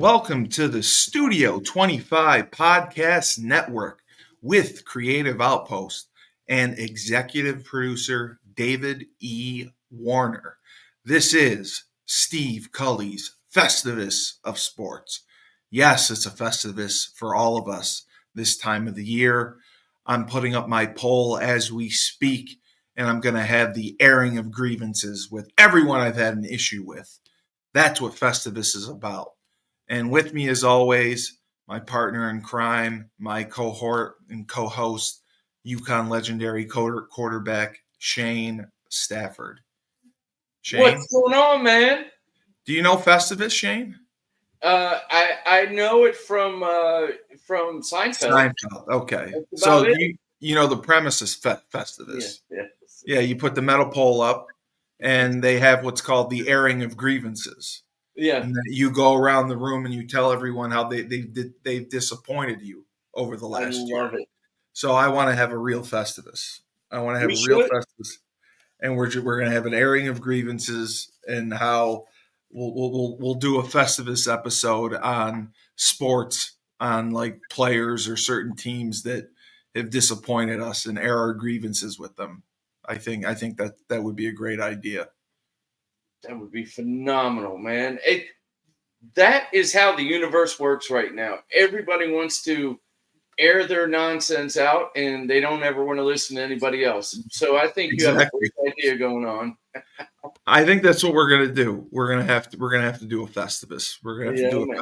welcome to the Studio 25 Podcast Network with Creative Outpost and executive producer David E. Warner. This is Steve Cully's Festivus of Sports. Yes, it's a Festivus for all of us this time of the year. I'm putting up my poll as we speak, and I'm going to have the airing of grievances with everyone I've had an issue with. That's what Festivus is about. And with me, as always, my partner in crime, my cohort and co-host, UConn legendary quarterback, Shane Stafford. Shane, what's going on, man? Do you know Festivus, Shane? I know it from Seinfeld. Seinfeld. Okay. So you know the premise is Festivus. Yeah, you put the metal pole up, and they have what's called the airing of grievances. Yeah. And then you go around the room and you tell everyone how they've disappointed you over the last year. I love it. So I want to have a real Festivus. I want to have real Festivus, and we're going to have an airing of grievances and how we'll do a Festivus episode on sports, on like players or certain teams that have disappointed us and air our grievances with them. I think that would be a great idea. That would be phenomenal, man. That is how the universe works right now. Everybody wants to air their nonsense out, and they don't ever want to listen to anybody else. So I think you have a great idea going on. I think that's what we're gonna do. We're gonna have to do a Festivus. We're gonna have to do it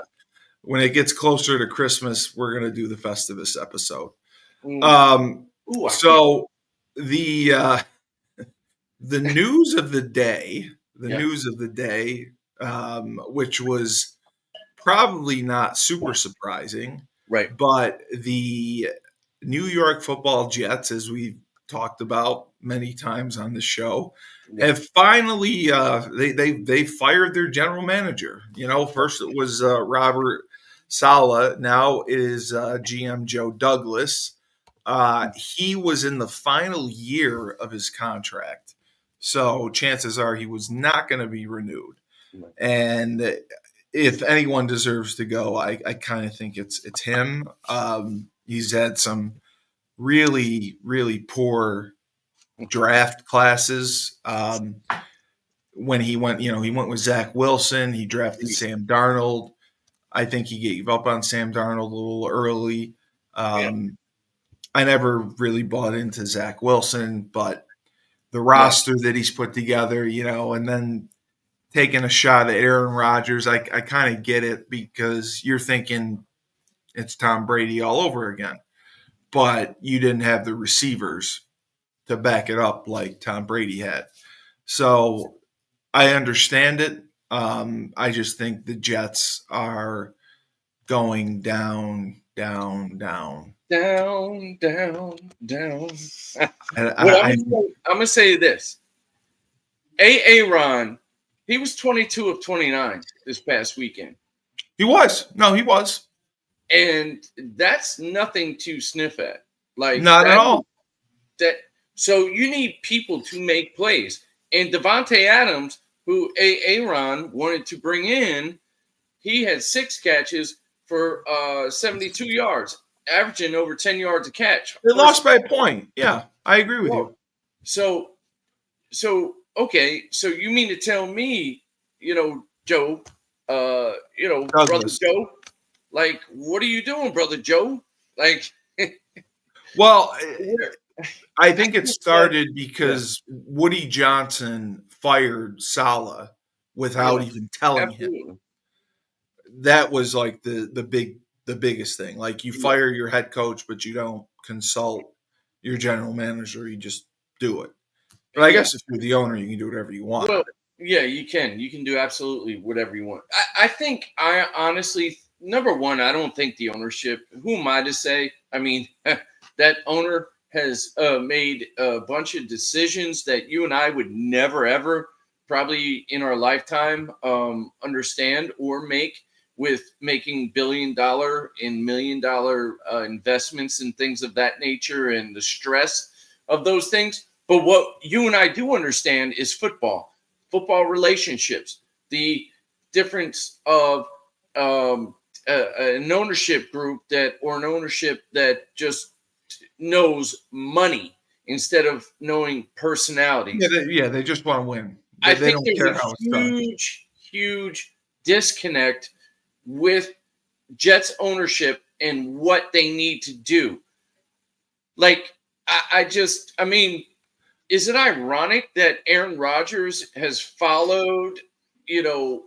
when it gets closer to Christmas. We're gonna do the Festivus episode. So the news of the day. News of the day, which was probably not super surprising, right? But the New York Football Jets, as we've talked about many times on the show, have finally they fired their general manager. You know, first it was Robert Saleh, now it is GM Joe Douglas. He was in the final year of his contract. So chances are he was not going to be renewed. And if anyone deserves to go, I kind of think it's him. He's had some really, really poor draft classes. When he went with Zach Wilson. He drafted Sam Darnold. I think he gave up on Sam Darnold a little early. I never really bought into Zach Wilson, but the roster that he's put together, and then taking a shot at Aaron Rodgers, I kind of get it because you're thinking it's Tom Brady all over again. But you didn't have the receivers to back it up like Tom Brady had. So I understand it. I just think the Jets are going down. I'm going to say this. Aaron, he was 22 of 29 this past weekend. He was. No, he was. And that's nothing to sniff at. Like not at all. So you need people to make plays. And Devontae Adams, who Aaron wanted to bring in, he had 6 catches for 72 yards, averaging over 10 yards a catch. They lost by a point. Yeah, I agree with you. So okay, so you mean to tell me, Joe, Brother Joe, like, what are you doing, Brother Joe? Like, well, I think it started because Woody Johnson fired Saleh without even telling him. That was like the biggest thing. Like, you fire your head coach, but you don't consult your general manager. You just do it. But I guess if you're the owner, you can do whatever you want. Well, yeah, you can. You can do absolutely whatever you want. I think I honestly, number one, I don't think the ownership, who am I to say? I mean, that owner has made a bunch of decisions that you and I would never, ever, probably in our lifetime, understand or make, with making $1 billion and $1 million investments and things of that nature and the stress of those things. But what you and I do understand is football relationships, the difference of an ownership group or an ownership that just knows money instead of knowing Yeah, personalities. they just want to win. I They think don't there's care a how it's done. huge disconnect with Jets ownership and what they need to do. Like, I mean, is it ironic that Aaron Rodgers has followed, you know,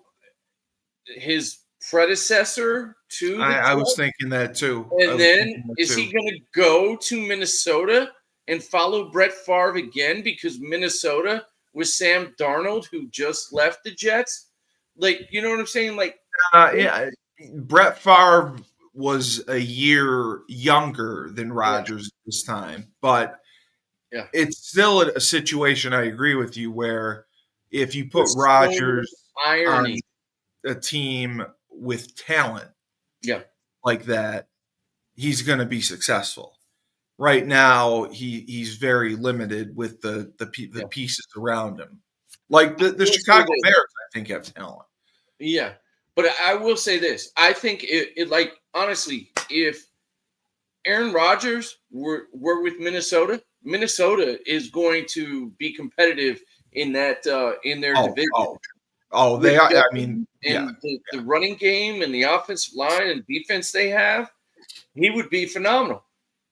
his predecessor to the I was Jets? thinking that too. I And was then thinking that is too. he going to go to Minnesota and follow Brett Favre again because Minnesota with Sam Darnold, who just left the Jets? Like, you know what I'm saying? Like, Yeah, Brett Favre was a year younger than yeah, Rodgers this time, but yeah. it's still a situation. I agree with you where if you put There's so much Rodgers on irony. a team with talent Yeah, like that, he's going to be successful. Right now, he's very limited with the yeah. pieces around him. Like the We'll say Chicago this. Bears, I think have talent. Yeah. But I will say this. I think it like honestly, if Aaron Rodgers were with Minnesota, Minnesota is going to be competitive in their Oh, division oh, oh, with they are. I mean, Justin yeah, and the running game and the offensive line and defense they have. He would be phenomenal.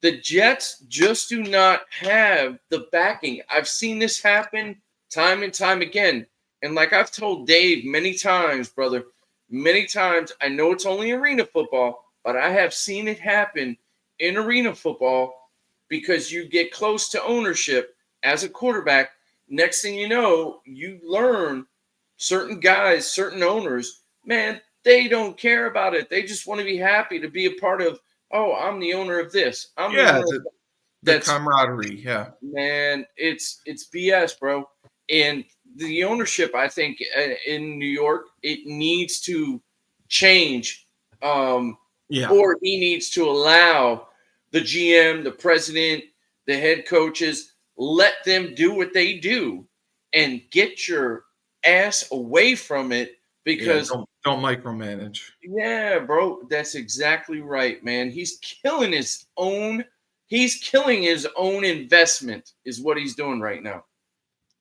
The Jets just do not have the backing. I've seen this happen time and time again. And like I've told Dave many times, brother, many times, I know it's only arena football, but I have seen it happen in arena football because you get close to ownership as a quarterback. Next thing you know, you learn certain guys, certain owners, man, they don't care about it. They just want to be happy to be a part of, oh, I'm the owner of this. I'm the yeah. owner of that. The That's camaraderie. Yeah, man, it's BS, bro. And the ownership, I think, in New York, it needs to change, um, yeah, or he needs to allow the GM, the president, the head coaches, let them do what they do, and get your ass away from it yeah. because Don't micromanage. yeah, bro, that's exactly right, man. He's killing his own investment is what he's doing right now.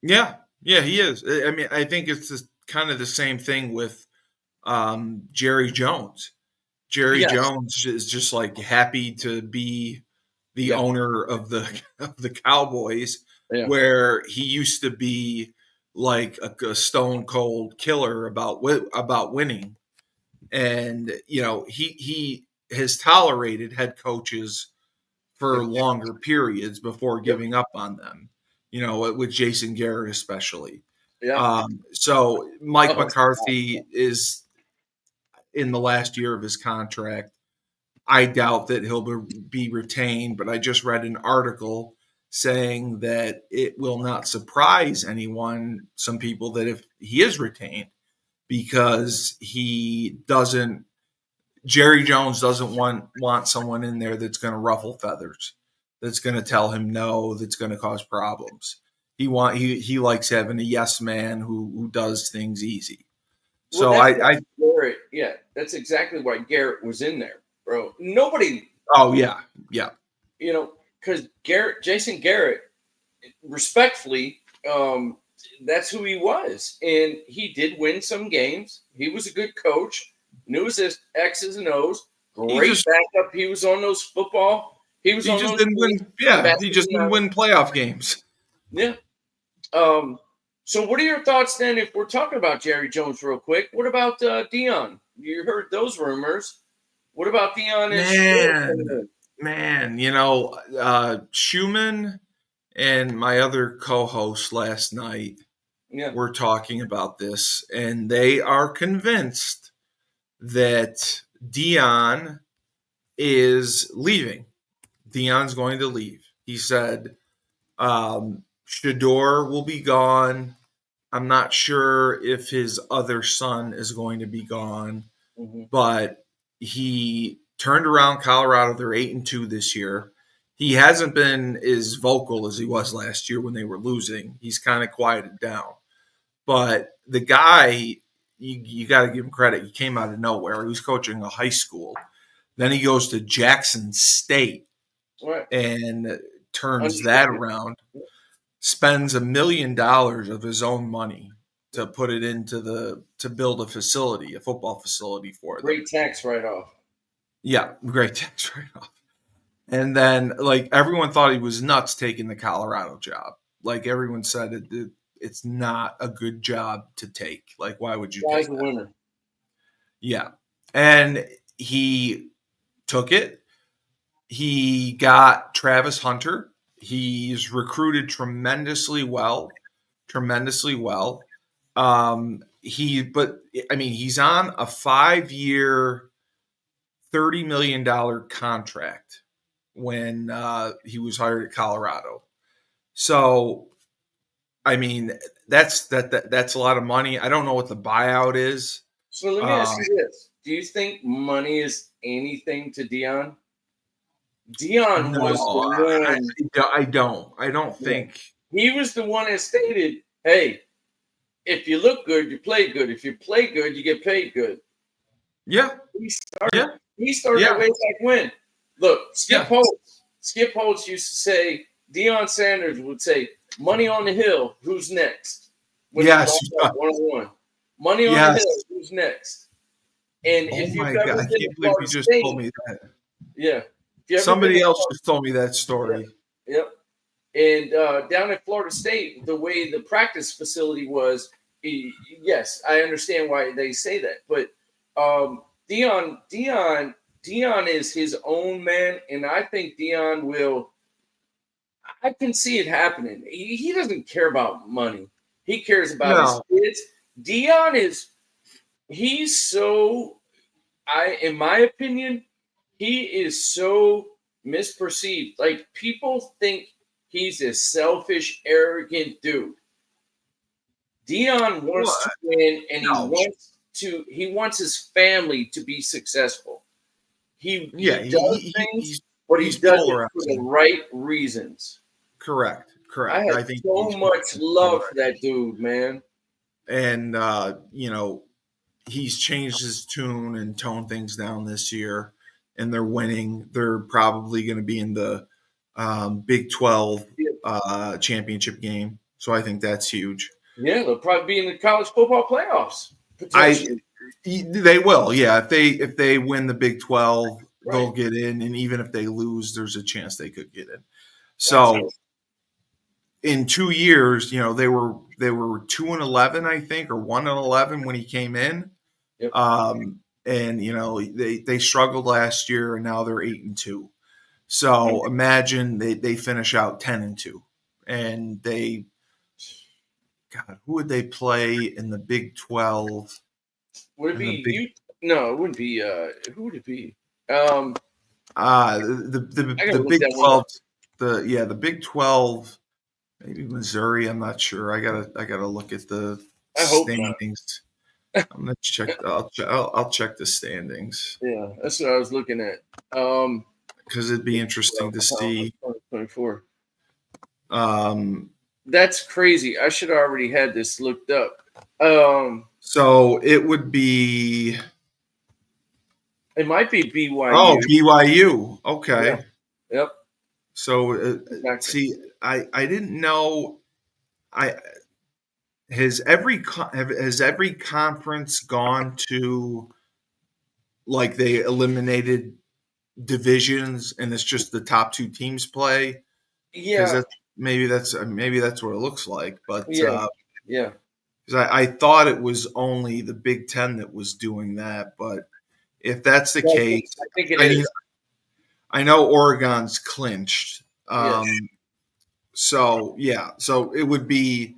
Yeah, yeah, he is. I mean, I think it's kind of the same thing with Jerry Jones. Jerry Yes. Jones is just like happy to be the Yeah. owner of the of the Cowboys, Yeah. where he used to be like a stone cold killer about winning, and he has tolerated head coaches Yeah. for longer periods before Yep. giving up on them. With Jason Garrett especially. Yeah. So Mike Oh, McCarthy is in the last year of his contract. I doubt that he'll be retained, but I just read an article saying that it will not surprise anyone, some people, that if he is retained, because he doesn't, Jerry Jones doesn't want someone in there that's going to ruffle feathers, that's going to tell him no, that's going to cause problems. He likes having a yes man who does things easy. well, So that's I why Garrett. Yeah, that's exactly why Garrett was in there, bro. Nobody, oh yeah, yeah. because Jason Garrett, respectfully, that's who he was, and he did win some games. He was a good coach, knew his X's and O's, He great just backup. He was on those football. He was he on just those didn't teams, win. Yeah, he just Basket didn't win playoff games. Yeah. Um, so what are your thoughts then if we're talking about Jerry Jones real quick? What about Dion? You heard those rumors. What about Dion and Shador coming Man, in? man, Schumann and my other co-host last night Yeah. were talking about this, and they are convinced that Dion is leaving. Dion's going to leave. He said Shador will be gone. I'm not sure if his other son is going to be gone, Hmm. but he turned around Colorado. They're 8-2 this year. He hasn't been as vocal as he was last year when they were losing. He's kind of quieted down. But the guy, you got to give him credit. He came out of nowhere. He was coaching a high school. Then he goes to Jackson State Right. and turns that Undefeated. around. Spends $1 million of his own money to put it to build a facility, a football facility for them. Great tax write-off. Yeah, great tax write-off. And then, like, everyone thought he was nuts taking the Colorado job. Like, everyone said it's not a good job to take. Like, why would you Guy's take a that? winner. Yeah. And he took it. He got Travis Hunter. He's recruited tremendously well. Tremendously well. But I mean, he's on a 5-year, $30 million contract when he was hired at Colorado. So, I mean, that's a lot of money. I don't know what the buyout is. So let me ask you this: do you think money is anything to Dion? Dion was the No, one. I don't. I don't Yeah. think. He was the one that stated, "Hey, if you look good, you play good. If you play good, you get paid good." Yeah, He started. yeah, He started yeah, way back when. Look, Skip yeah. Holtz. Skip Holtz used to say. Deion Sanders would say, "Money on the hill. Who's next?" When he Yes, bought that 101. Money on the yes. hill. Who's next? And Oh if you've my ever God! I been to can't believe you Florida just told State, me that. yeah. If you ever been Somebody to else Florida, just told me that yeah, story. yep. And down at Florida State, the way the practice facility was, yes, I understand why they say that. But Dion is his own man, and I think Dion will. I can see it happening. He doesn't care about money. He cares about his No, kids. Dion is. He's so. In my opinion, he is so misperceived. Like people think he's a selfish, arrogant dude. Dion well, wants to win, and no. he wants his family to be successful. Yeah, He does things, but he he's does it for the polarizing. right reasons. Correct, I correct. have I think so he's much love for that dude, man. and he's changed his tune and toned things down this year, and they're winning. They're probably going to be in the Big 12 championship game, so I think that's huge. Yeah, they'll probably be in the college football playoffs I potentially. They will, yeah. If they win the Big 12, they'll Right. get in, and even if they lose, there's a chance they could get in. So Absolutely. in 2 years, they were 2-11, I think, or 1-11 when he came in. Yep. And they struggled last year, and now they're 8-2. So imagine they finish out 10-2, and God, who would they play in the Big 12? Would it In the be Big you? No, it wouldn't be. Who would it be? Um, the I gotta the look Big that one 12, up. the Big 12, maybe Missouri. I'm not sure. I gotta look at the I hope not. standings. I'm gonna check. I'll check the standings Yeah, that's what I was looking at. because it'd be interesting to see. 2024. Um, That's crazy. I should have already had this looked up. so it would be It might be BYU. BYU. Yeah. Okay, Yep. so Exactly. see, I didn't know. I has every conference gone to, like, they eliminated divisions and it's just the top two teams play, because Yeah. maybe that's what it looks like, but Yeah. Yeah. 'cause I thought it was only the Big Ten that was doing that, but if that's the case, I think it I mean, is. I know Oregon's clinched. Yes. So yeah, so it would be,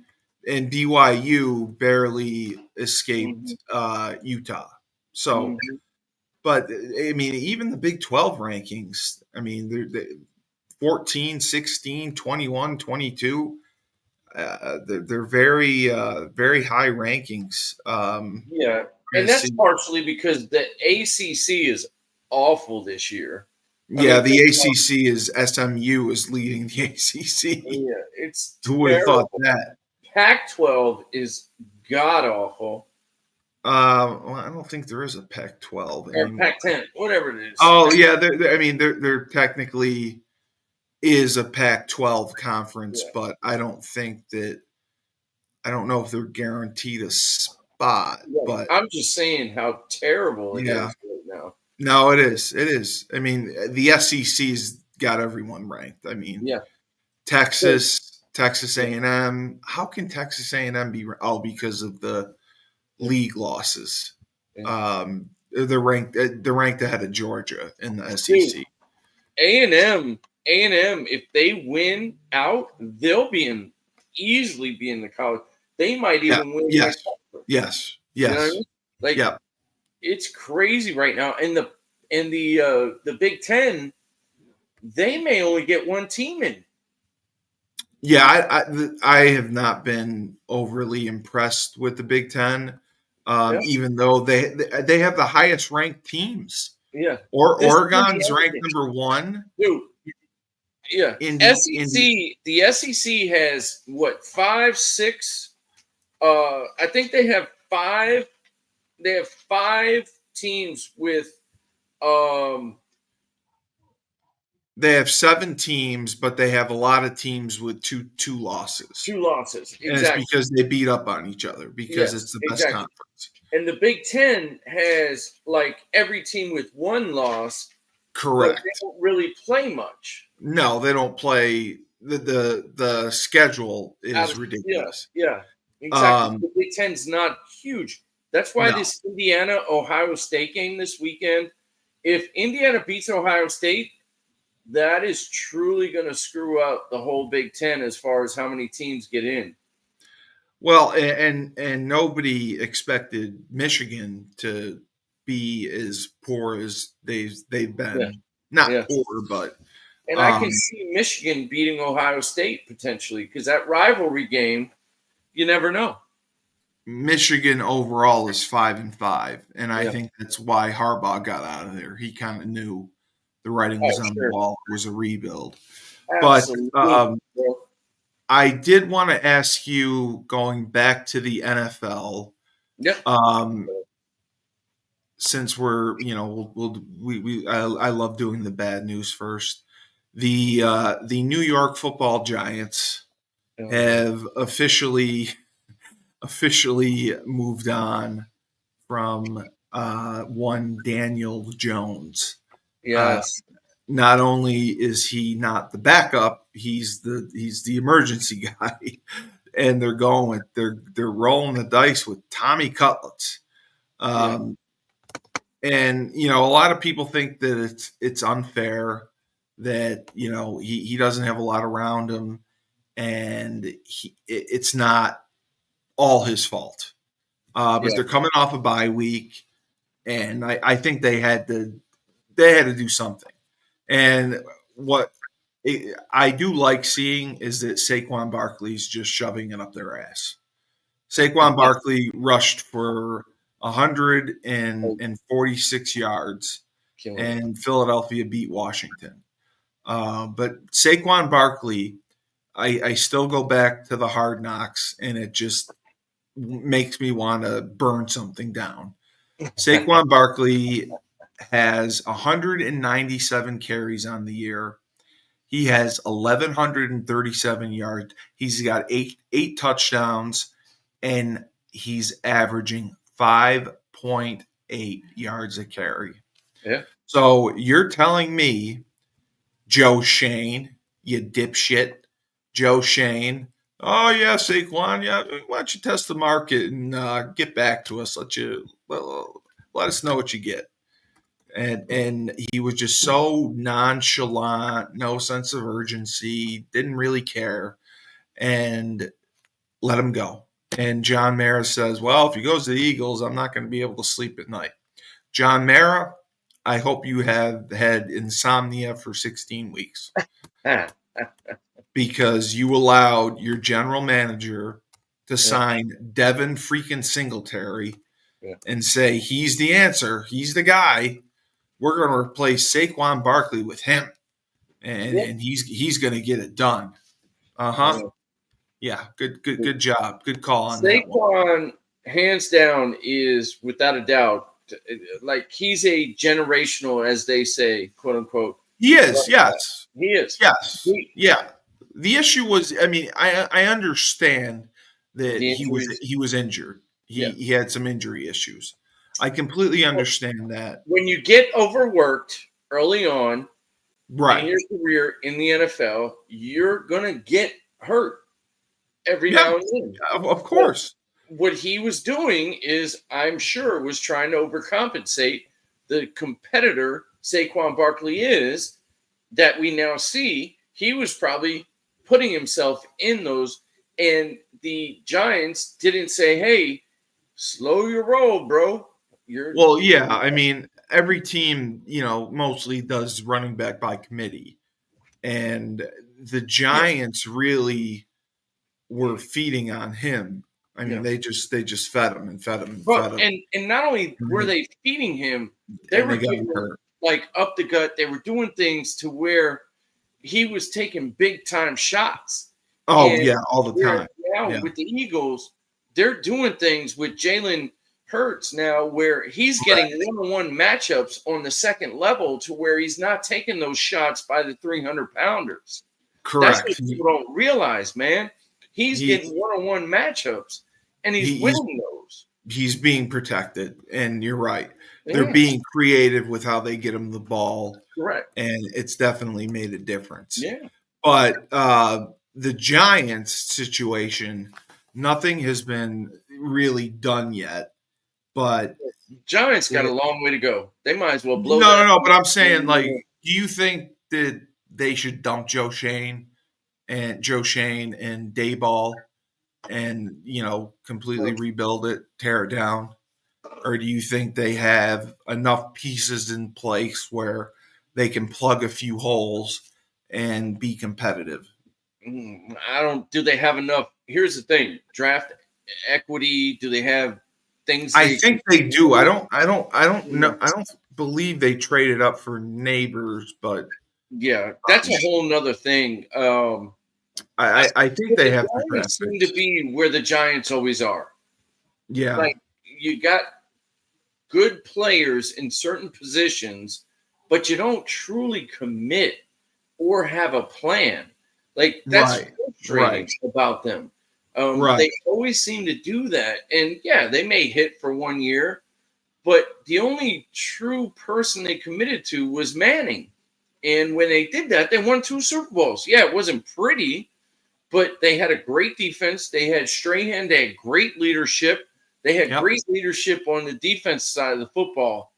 and BYU barely escaped Hmm. Utah. So, Hmm. but I mean, even the Big 12 rankings, I mean, they're 14, 16, 21, 22. They're very, very high rankings. Yeah. We're And gonna that's see. partially because the ACC is awful this year. I Yeah, mean, the ACC is SMU is leading the ACC. yeah, it's Who would have thought terrible. that? Pac 12 is god awful. Well, I don't think there is a Pac-12 or anymore. Pac-10, whatever it is. Oh yeah, I mean, there technically is a Pac-12 conference, Yeah, but I don't know if they're guaranteed a spot. right. But I'm just saying how terrible it yeah, is right now. no, it is. It is. I mean, the SEC's got everyone ranked. I mean, Yeah, so, Texas yeah, A&M. How can Texas A&M be? Oh, because of the yeah, league losses. yeah. They're ranked ahead of Georgia in the Dude, SEC. A&M, if they win out, they'll easily be in the college. They might Yeah. even win that Yes. conference. Yes. You know what I Yes. mean? Like Yeah. it's crazy right now. And the Big Ten, they may only get one team in. Yeah. I have not been overly impressed with the Big Ten, Yeah, even though they have the highest ranked teams. yeah. Or This is Oregon's the ranked other number one. dude. Yeah, Indy. SEC. The SEC has what 5, 6. I think they have 5. They have 5 teams with um They have 7 teams, but they have a lot of teams with two losses, 2 losses. and it's Exactly. because they beat up on each other because Yes, it's the best exactly. conference. And the Big Ten has like every team with 1 loss, but they Correct. don't really play much. No, they don't play. The schedule Out is of yeah, ridiculous. yeah, exactly. Um, The Big Ten's not huge. That's why no. this Indiana Ohio State game this weekend. If Indiana beats Ohio State, that is truly going to screw up the whole Big Ten as far as how many teams get in. Well, and nobody expected Michigan to be as poor as they've Yeah, been. Not yeah. poor, but And I can um, see Michigan beating Ohio State potentially because that rivalry game, you never know. Michigan overall is 5-5, and I Yeah. think that's why Harbaugh got out of there. He kind of knew the writing Oh, was on the sure. wall. It was a rebuild. But Absolutely, bro. I did want to ask you, going back to the NFL, Yeah. um, since we're I love doing the bad news first. The New York Football Giants Oh, yeah. have officially moved on from one Daniel Jones. Uh, Yes. Not only is he not the backup, he's the emergency guy, and they're rolling the dice with Tommy Cutlets. Yeah. Um, and a lot of people think that it's unfair that he doesn't have a lot around him, and it's not all his fault. But Yeah. they're coming off a bye week, and I think they had to do something. And what I do like seeing is that Saquon Barkley's just shoving it up their ass. Saquon Barkley rushed for Oh, 146 yards, killing it. and Philadelphia beat Washington. But Saquon Barkley, I still go back to the Hard Knocks, and it just makes me want to burn something down. Saquon Barkley has 197 carries on the year. He has 1,137 yards. He's got eight touchdowns, and he's averaging 5.8 yards a carry. Yeah. So you're telling me, Joe Shane, you dipshit, Joe Shane. Oh yeah, Saquon. Yeah, why don't you test the market and get back to us? Let us know what you get. And he was just so nonchalant, no sense of urgency, didn't really care, and let him go. And John Mara says, "Well, if he goes to the Eagles, I'm not going to be able to sleep at night." John Mara, I hope you have had insomnia for 16 weeks Ah, because you allowed your general manager to yeah. sign Devin freaking Singletary Yeah. and say he's the answer, he's the guy. We're going to replace Saquon Barkley with him, and Yeah. and he's going to get it done. Uh huh. Yeah. Yeah. Good job. Good call on that one. Saquon hands down, is without a doubt, like he's a generational, as they say, quote unquote. He is, Running back. yes. He is. Yes. He, Yeah. The issue was, I mean, I understand that the injuries, he was injured. yeah. He had some injury issues. I completely understand that. When you get overworked early on in Right. your career in the NFL, you're gonna get hurt every Yeah, now and then. of But course. what he was doing is, I'm sure, was trying to overcompensate the competitor Saquon Barkley is that we now see. He was probably putting himself in those, and the Giants didn't say, "Hey, slow your roll, bro." You're Well, yeah, I mean, every team, mostly does running back by committee. And the yeah, Giants really were feeding on him. I mean, yeah. they just fed him and fed him and But fed him, and not only were and they feeding him, they and were they got giving him him hurt. like up the gut. They were doing things to where he was taking big time shots. Oh And yeah, all the where time. now Yeah, with the Eagles, they're doing things with Jalen Hurts now where he's getting right. one-on-one matchups on the second level to where he's not taking those shots by the 300 pounders. That's what Correct. people don't realize, man. He's He getting one-on-one matchups and he's he he's winning those. he's being protected, and you're right. They're Yeah, being creative with how they get him the ball, correct. and it's definitely made a difference. Yeah. But the Giants situation, nothing has been really done yet. But Giants got a it, long way to go. They might as well blow no, no, that. no. But I'm saying, like, do you think that they should dump Joe Shane and Dayball and completely rebuild it, tear it down? Or do you think they have enough pieces in place where they can plug a few holes and be competitive? I don't. Do they have enough? Here's the thing: draft equity. Do they have things I they think can they do. I do? don't. I don't. I don't know. I don't believe they traded up for neighbors, but Yeah, that's a whole nother thing. I think But they the have the draft Giants seem to picks. be where the Giants always are. Yeah. Like you got good players in certain positions, but you don't truly commit or have a plan. Like that's Right. frustrating Right. about them. Right. They always seem to do that, and yeah, they may hit for 1 year, but the only true person they committed to was Manning. And when they did that, they won 2 Super Bowls. Yeah, it wasn't pretty, but they had a great defense. They had Strahan. They had great leadership. They had Yep. great leadership on the defense side of the football,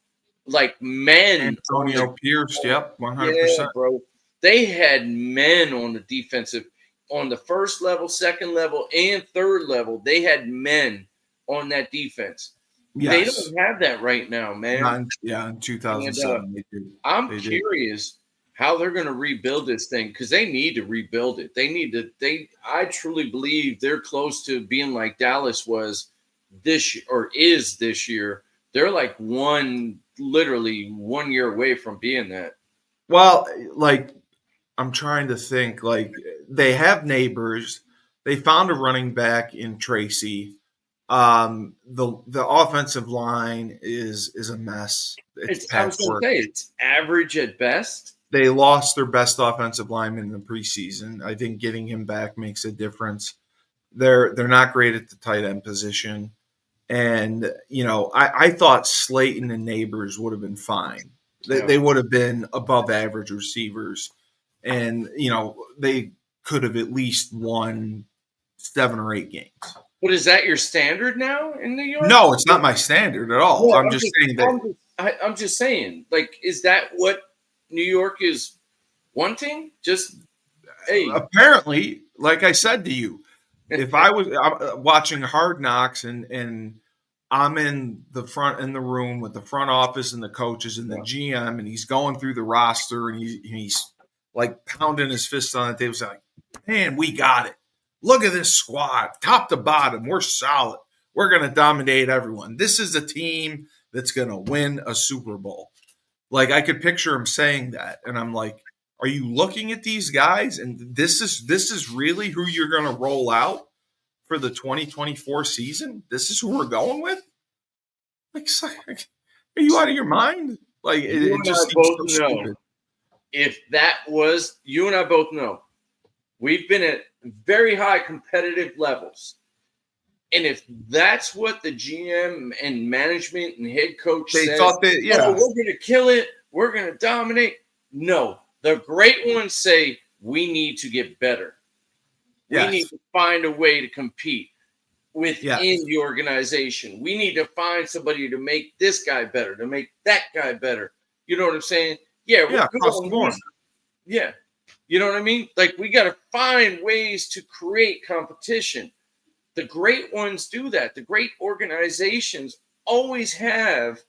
like men on the Antonio Pierce. Yep. yeah, 100%. bro. They had men on the defensive, on the first level, second level, and third level. They had men on that defense. They Yes. don't have that right now, man. Yeah. In And 2007, they did. I'm They did. curious how they're going to rebuild this thing because they need to rebuild it. They need to. I truly believe they're close to being like Dallas was this or is this year. They're like literally 1 year away from being that. Well, like I'm trying to think. Like they have neighbors. They found a running back in Tracy. The offensive line is a mess. It's I was going to patchwork. say it's average at best. They lost their best offensive lineman in the preseason. I think getting him back makes a difference. They're not great at the tight end position. And, I thought Slayton and Neighbors would have been fine. Yeah. They would have been above average receivers. And, they could have at least won 7 or 8 games. But is that your standard now in New York? No, it's not my standard at all. No, I'm just saying that I'm just saying. Like, is that what New York is wanting? Just hey, apparently, like I said to you, if I was watching Hard Knocks and I'm in the room with the front office and the coaches and the yeah. GM, and he's going through the roster and he's like pounding his fist on the table, saying, like, "Man, we got it. Look at this squad, top to bottom. We're solid. We're going to dominate everyone. This is a team that's going to win a Super Bowl." Like I could picture him saying that, and I'm like, "Are you looking at these guys? And this is really who you're going to roll out for the 2024 season? This is who we're going with? Like, are you out of your mind? Like, You it and just I seems both so know stupid. if that was, you and I both know, we've been at very high competitive levels. And if that's what the GM and management and head coach They says, thought that, oh, yeah. we're going to kill it, we're going to dominate. No, the great ones say we need to get better. We Yes. need to find a way to compete within Yes. the organization. We need to find somebody to make this guy better, to make that guy better. You know what I'm saying? Yeah, we're good across the on board. this. Yeah. You know what I mean? Like, we got to find ways to create competition. The great ones do that. The great organizations always have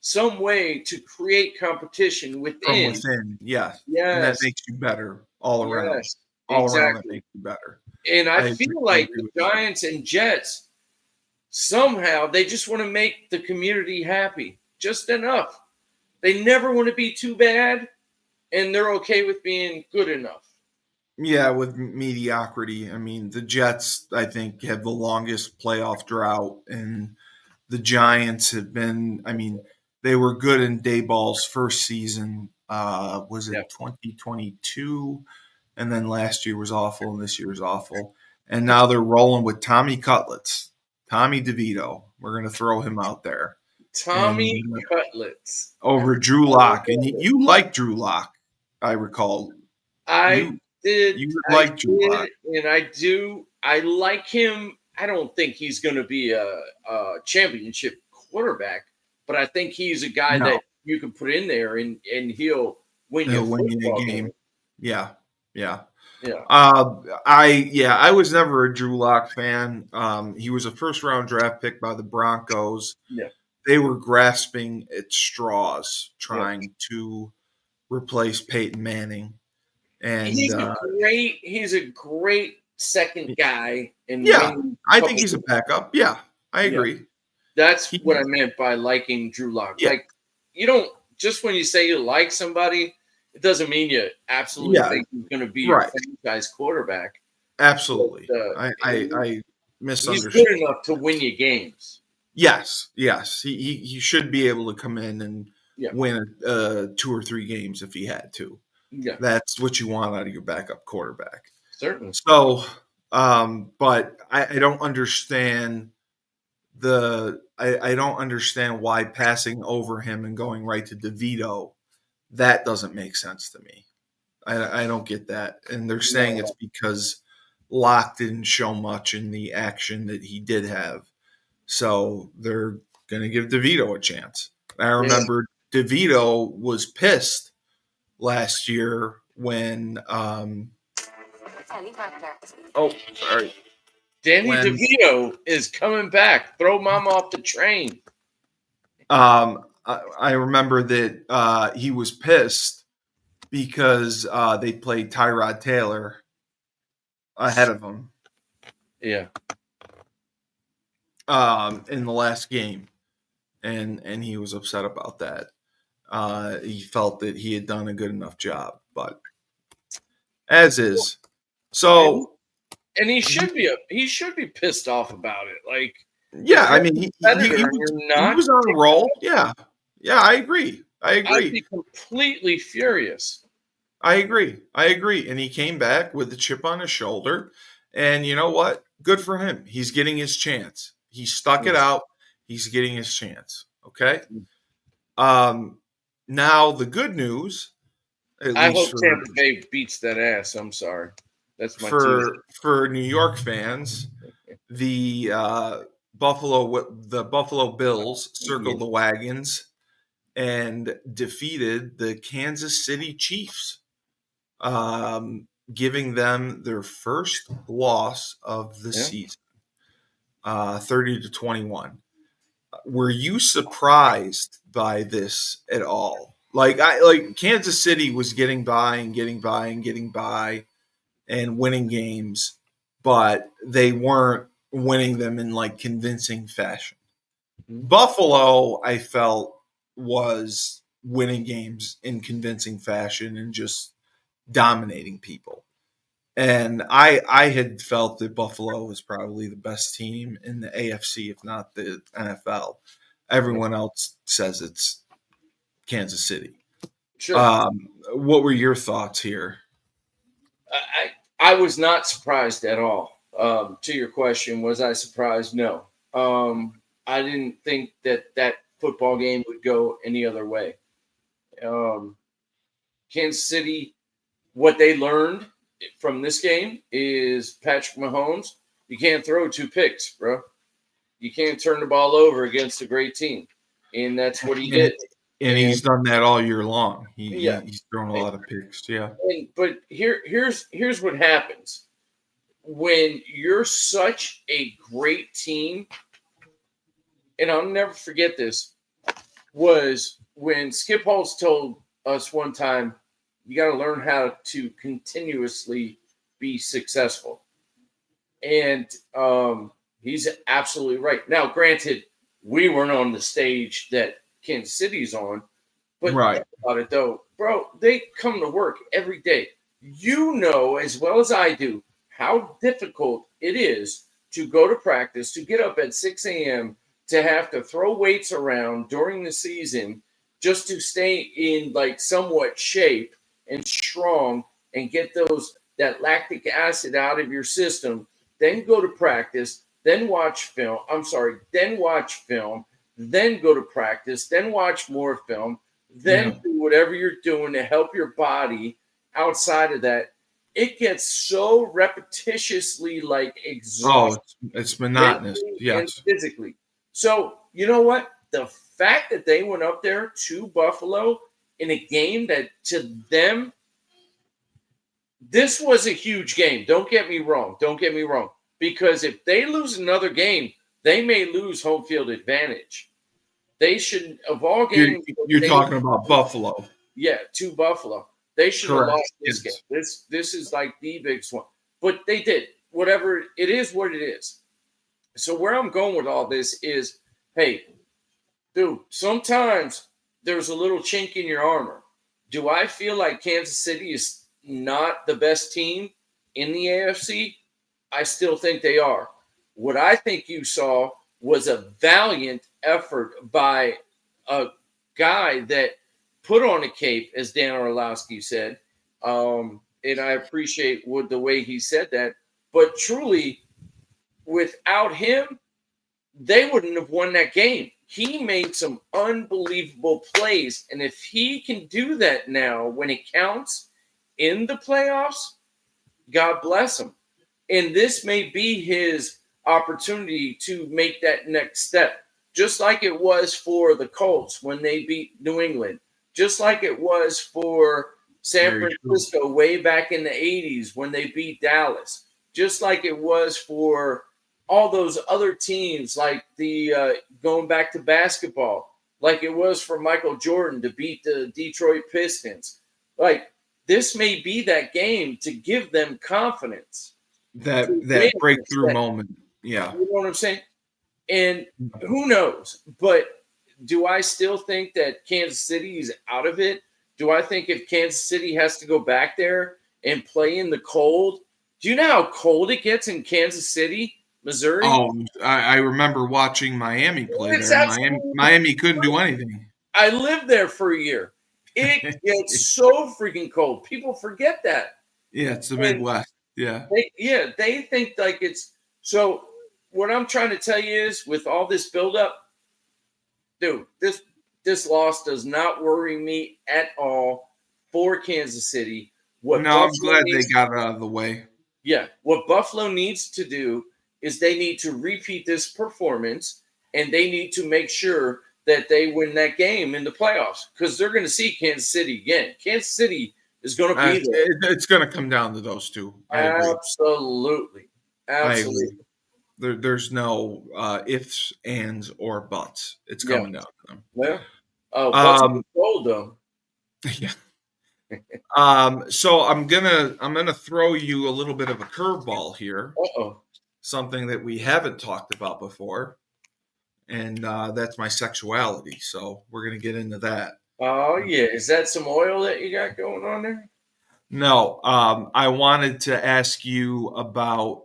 some way to create competition From within. within, yes. And that Yes. makes you better all around. Yes. All around, that Exactly. makes you better. And I I feel agree like with the you. Giants and Jets, somehow they just want to make the community happy just enough. They never want to be too bad, and they're okay with being good enough. Yeah, with mediocrity. I mean, the Jets, I think, have the longest playoff drought, and the Giants have been. I mean, they were good in Dayball's first season. Was Yeah. it 2022? And then last year was awful, and this year was awful. And now they're rolling with Tommy Cutlets, Tommy DeVito. We're going to throw him out there, Tommy and Cutlets. over Drew Lock. And you like Drew Lock, I recall. I You did. you would I like Drew did. Lock. And I do. I like him. I don't think he's going to be a championship quarterback, but I think he's a guy No, that you can put in there and he'll win you a he'll win you a football game. game. Yeah, yeah. Yeah. I was never a Drew Lock fan. He was a first round draft pick by the Broncos. Yeah. They were grasping at straws, Yeah. trying to replace Peyton Manning. And He's a great second guy and yeah, winning I think couple. he's a backup. Yeah, I Yeah. agree. That's He, what I meant by liking Drew Lock. yeah, Like, you don't just when you say you like somebody, it doesn't mean you absolutely yeah, think he's going to be your right. franchise quarterback. Absolutely. But, I he's good misunderstood. enough to win you games. Yes, yes. He should be able to come in and Yeah. win 2 or 3 games if he had to. Yeah. That's what you want out of your backup quarterback. Certainly. So, but I don't understand I don't understand why passing over him and going right to DeVito, that doesn't make sense to me. I don't get that. And they're saying it's because Locke didn't show much in the action that he did have. So they're going to give DeVito a chance. I remember DeVito was pissed last year when sorry. Danny When DeVito is coming back. Throw mom off the train. I remember that he was pissed because they played Tyrod Taylor ahead of him Yeah. in the last game, and he was upset about that. He felt that he had done a good enough job, but as is. So And he should be pissed off about it. Like, yeah, if I you're mean a competitor and you're he not, was on a roll. Yeah, yeah, I agree. I'd be completely furious. I agree. And he came back with a chip on his shoulder. And you know what? Good for him. He's getting his chance. He stuck it Yes. out. He's getting his chance. Okay. Now the good news, at I least hope Tampa Bay beats that ass. I'm sorry. That's my team. for New York fans, the Buffalo Bills circled the wagons and defeated the Kansas City Chiefs, giving them their first loss of the season, 30-21. Were you surprised by this at all? Like Kansas City was getting by and getting by and getting by and winning games, but they weren't winning them in like convincing fashion. Buffalo, I felt, was winning games in convincing fashion and just dominating people. And I had felt that Buffalo was probably the best team in the AFC, if not the NFL. Everyone else says it's Kansas City. Sure. What were your thoughts here? I was not surprised at all. To your question, was I surprised? No. I didn't think that football game would go any other way. Um, Kansas City, what they learned from this game is Patrick Mahomes. You can't throw 2 picks, bro. You can't turn the ball over against a great team, and that's what he And, did. and And he's done that all year long. yeah, He's thrown a lot of picks. Yeah. but here's what happens when you're such a great team, and I'll never forget this, was when Skip Holtz told us one time, you got to learn how to continuously be successful. And he's absolutely right. Now, granted, we weren't on the stage that Kansas City's on, but Right. think about it though, bro. They come to work every day. You know as well as I do how difficult it is to go to practice, to get up at 6 a.m., to have to throw weights around during the season just to stay in like somewhat shape and strong and get that lactic acid out of your system, then go to practice, then watch film. I'm sorry, then watch film, then go to practice, then watch more film, then do whatever you're doing to help your body outside of that. It gets so repetitiously like Oh, exhausting it's monotonous. mentally and Yes. physically. So, you know what? The fact that they went up there to Buffalo in a game that to them, this was a huge game. Don't get me wrong. Don't get me wrong. Because if they lose another game, they may lose home field advantage. They should, of all You're, games, you're they talking about Buffalo. yeah, to Buffalo. They should have Correct. lost this game. Yes. This is like the biggest one. But they did. Whatever it is what it is. So where I'm going with all this is, hey, dude, sometimes there's a little chink in your armor. Do I feel like Kansas City is not the best team in the AFC? I still think they are. What I think you saw was a valiant effort by a guy that put on a cape, as Dan Orlowski said. And I appreciate the way he said that. But truly, without him, they wouldn't have won that game. He made some unbelievable plays. And if he can do that now when it counts in the playoffs, God bless him. And this may be his opportunity to make that next step, just like it was for the Colts when they beat New England, just like it was for San Very true. Francisco way back in the 80s when they beat Dallas, just like it was for all those other teams, like the going back to basketball, like it was for Michael Jordan to beat the Detroit Pistons. Like this may be that game to give them confidence to win That this breakthrough thing. moment. Yeah. You know what I'm saying? And who knows? But do I still think that Kansas City is out of it? Do I think if Kansas City has to go back there and play in the cold, do you know how cold it gets in Kansas City, Missouri? Oh, I remember watching Miami play It's there. absolutely. Miami couldn't do anything. I lived there for a year. It gets so freaking cold. People forget that. Yeah, it's the And Midwest. Yeah. they think like it's so. What I'm trying to tell you is, with all this buildup, dude, this loss does not worry me at all for Kansas City. What No, I'm Buffalo glad they needs, got it out of the way. yeah, what Buffalo needs to do is they need to repeat this performance, and they need to make sure that they win that game in the playoffs because they're going to see Kansas City again. Kansas City is going to be there. It's going to come down to those two. I agree. Absolutely, I agree. absolutely, There's no ifs, ands, or buts. It's yeah. coming down to them. Well, oh, Buffalo Um, gold though. yeah. So I'm gonna throw you a little bit of a curveball here. Uh-oh. Something that we haven't talked about before, and that's my sexuality. So we're gonna get into that. Oh yeah, is that some oil that you got going on there? No, I wanted to ask you about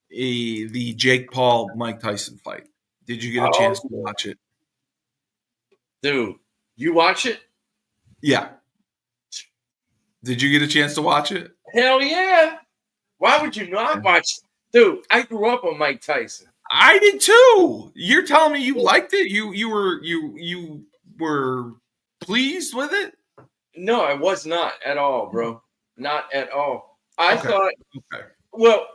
the Jake Paul Mike Tyson fight. Did you get a chance to Oh, watch it? dude, you watch it? Yeah. Did you get a chance to watch it? Hell yeah. Why would you not watch it? Dude, I grew up on Mike Tyson. I did too. You're telling me you liked it? You were pleased with it? No, I was not at all, bro. Not at all. I Okay. thought, Okay. well,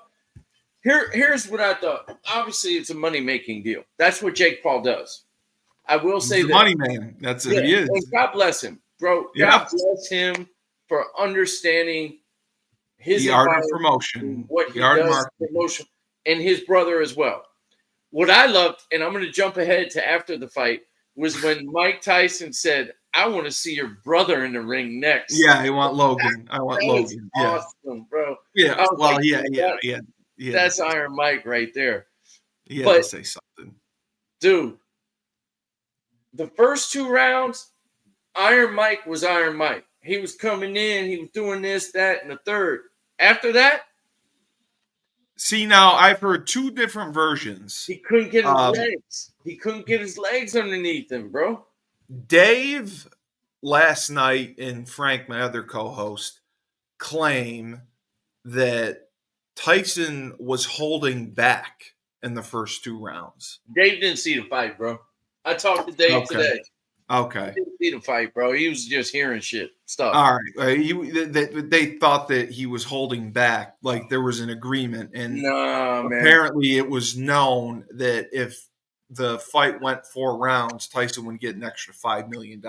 here's what I thought. Obviously, it's a money making deal. That's what Jake Paul does. I will He's say the this. money man. That's who Yeah, he and is. God bless him, bro. Yeah. God bless him for understanding his The art of environment, promotion. what The he art of does, marketing. promotion, and his brother as well. What I loved, and I'm going to jump ahead to after the fight, was when Mike Tyson said, "I want to see your brother in the ring next." Yeah, I want Logan. I want That was Logan. Yeah. awesome, bro. Yeah. I was Well, like, yeah, dude, yeah, yeah. He had to that's say Iron Mike right there. he had to But say something. dude, the first 2 rounds, Iron Mike was Iron Mike. He was coming in, he was doing this, that, and the third. After that, See, now I've heard two different versions. he couldn't get his Um, legs. He couldn't get his legs underneath him, bro. Dave last night and Frank, my other co-host, claim that Tyson was holding back in the first 2 rounds. Dave didn't see the fight, bro. I talked to Dave Okay. today. He Okay. didn't see the fight, bro. He was just hearing shit stuff. All right. They thought that he was holding back, like there was an agreement, and Nah, man. apparently it was known that if the fight went 4 rounds, Tyson would get an extra $5 million.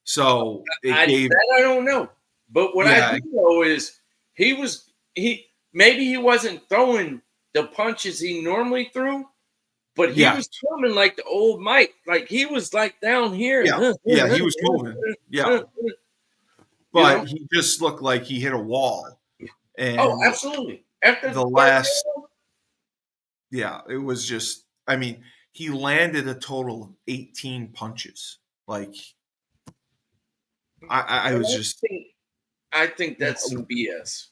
So it gave, I don't know. But what I yeah, do know is he maybe he wasn't throwing the punches he normally threw, but he yes, was coming like the old Mike. Like he was like down here. yeah, yeah, he was moving, yeah, You know? but he just looked like he hit a wall. Oh, And absolutely. After the the third last, round, yeah, it was just, I mean, he landed a total of 18 punches. Like, I was just, I think that's some BS.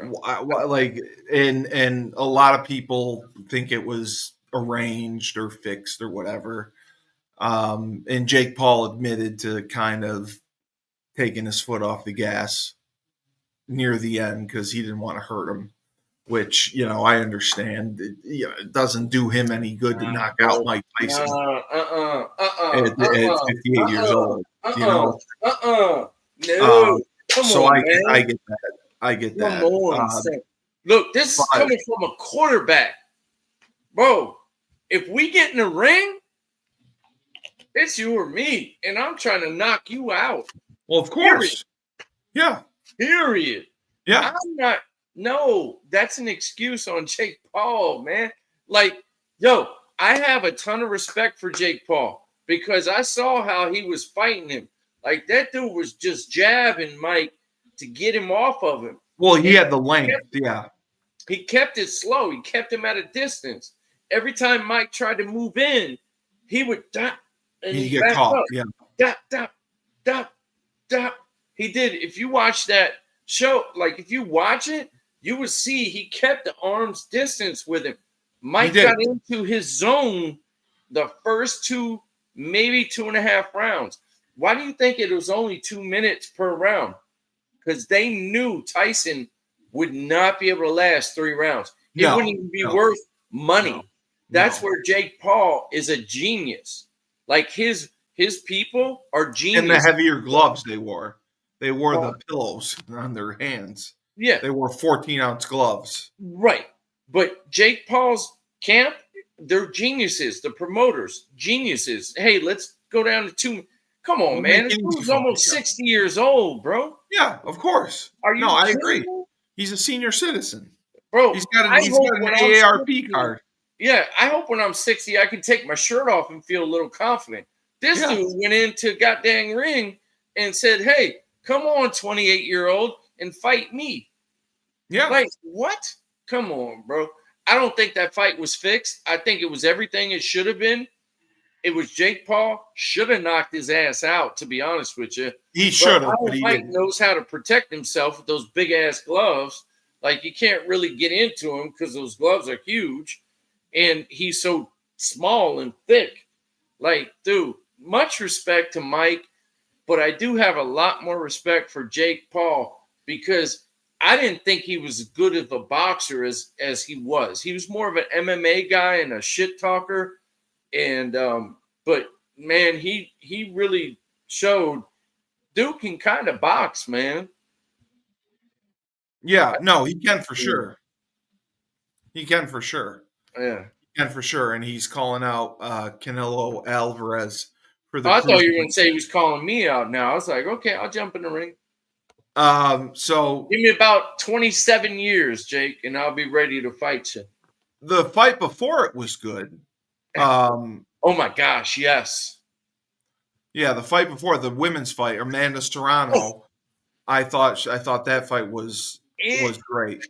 Bro. like, and a lot of people think it was arranged or fixed or whatever. And Jake Paul admitted to kind of taking his foot off the gas near the end because he didn't want to hurt him, which, I understand. It doesn't do him any good to knock out Bro. Mike Tyson at Uh-uh. 58 years old, Uh-uh. Uh-uh. No. Um, Come so on, I man. get that. I get Come that. on, son. Look, this is But coming from a quarterback. Bro, if we get in the ring, it's you or me, and I'm trying to knock you out. well, of course, yeah, Period. yeah. I'm not. No, that's an excuse on Jake Paul, man. Like, yo, I have a ton of respect for Jake Paul because I saw how he was fighting him. Like that dude was just jabbing Mike to get him off of him. Well, he And had the length, yeah. he kept it slow. He kept him at a distance. Every time Mike tried to move in, he would dot and He he get backed caught, up. yeah. Dot, dot, dot, dot. He did. If you watch that show, like if you watch it, you would see he kept the arm's distance with him. Mike did. got into his zone the first two, maybe 2.5 rounds. Why do you think it was only 2 minutes per round? Because they knew Tyson would not be able to last 3 rounds. It No, wouldn't even be no, worth money. no, That's no. where Jake Paul is a genius. Like his people are And the genius. heavier gloves they wore. They wore Oh, the pillows on their hands. yeah, They wore 14-ounce gloves. right. But Jake Paul's camp, they're geniuses. The promoters, geniuses. Hey, let's go down to 2. Come on, We'll make man. This it easy dude's for him. almost 60 years old, bro. Yeah, of course. Are No, you I kidding agree. me? He's a senior citizen. Bro, He's got I hope an when I'm AARP 60, card. yeah, I hope when I'm 60, I can take my shirt off and feel a little confident. This Yeah. dude went into goddamn ring and said, hey, come on, 28-year-old, and fight me. Yeah. Like, what? Come on, bro. I don't think that fight was fixed. I think it was everything it should have been. it was Jake Paul. Should have knocked his ass out, to be honest with you. He should have, but Iron he Mike didn't. knows how to protect himself with those big ass gloves. Like you can't really get into him because those gloves are huge, and he's so small and thick. Like, dude, much respect to Mike, but I do have a lot more respect for Jake Paul because I didn't think he was as good of a boxer as he was. He was more of an MMA guy and a shit talker, and but man, he really showed Duke can kind of box, man. Yeah, no, he can for sure. He can for sure. Yeah. He can for sure. And he's calling out Canelo Alvarez for the I thought you were cruiserweight. going to say he was calling me out now. I was like, okay, I'll jump in the ring. So Give me about 27 years, Jake, and I'll be ready to fight you. the fight before it was good. Oh my gosh, yes. Yeah, the fight before, the women's fight, Amanda Serrano. I thought that fight was great.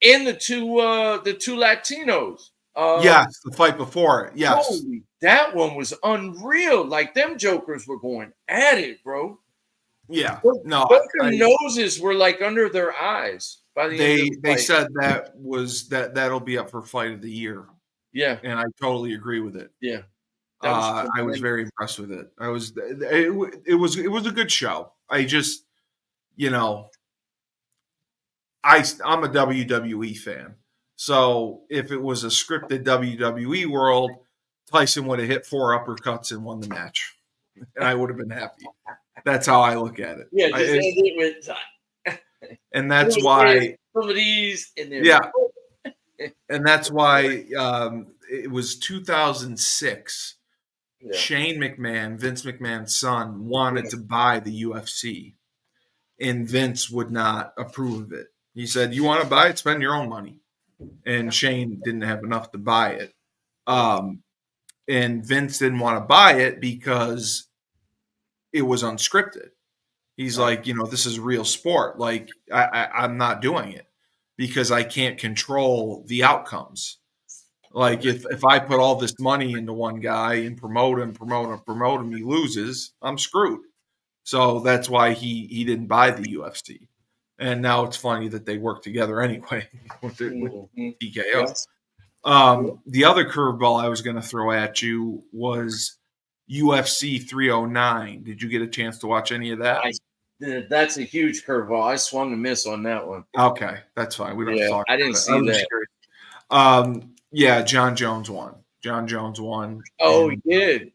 And the two Latinos. Yes, the fight before it. Yes. Holy, that one was unreal. Like them jokers were going at it, bro. Yeah. No, Both their noses were like under their eyes by the end of the they fight. said that'll be up for fight of the year. Yeah. And I totally agree with it. Yeah. I was very impressed with it. It was a good show. I just, I'm a WWE fan. So if it was a scripted WWE world, Tyson would have hit 4 uppercuts and won the match. And I would have been happy. That's how I look at it. Yeah, just end it with and that's why some of these in there. Yeah. And that's why it was 2006. Yeah. Shane McMahon, Vince McMahon's son, wanted to buy the UFC, and Vince would not approve of it. He said, "You want to buy it? Spend your own money." And Shane didn't have enough to buy it. And Vince didn't want to buy it because it was unscripted. He's like, this is real sport. Like, I'm not doing it because I can't control the outcomes. Like if I put all this money into one guy and promote him, he loses, I'm screwed. So that's why he didn't buy the UFC. And now it's funny that they work together anyway with TKO. Yes. The other curveball I was going to throw at you was UFC 309. Did you get a chance to watch any of that? That's a huge curveball. I swung and miss on that one. Okay, that's fine. We don't have to talk. I didn't see that. Yeah, John Jones won. Oh, he did.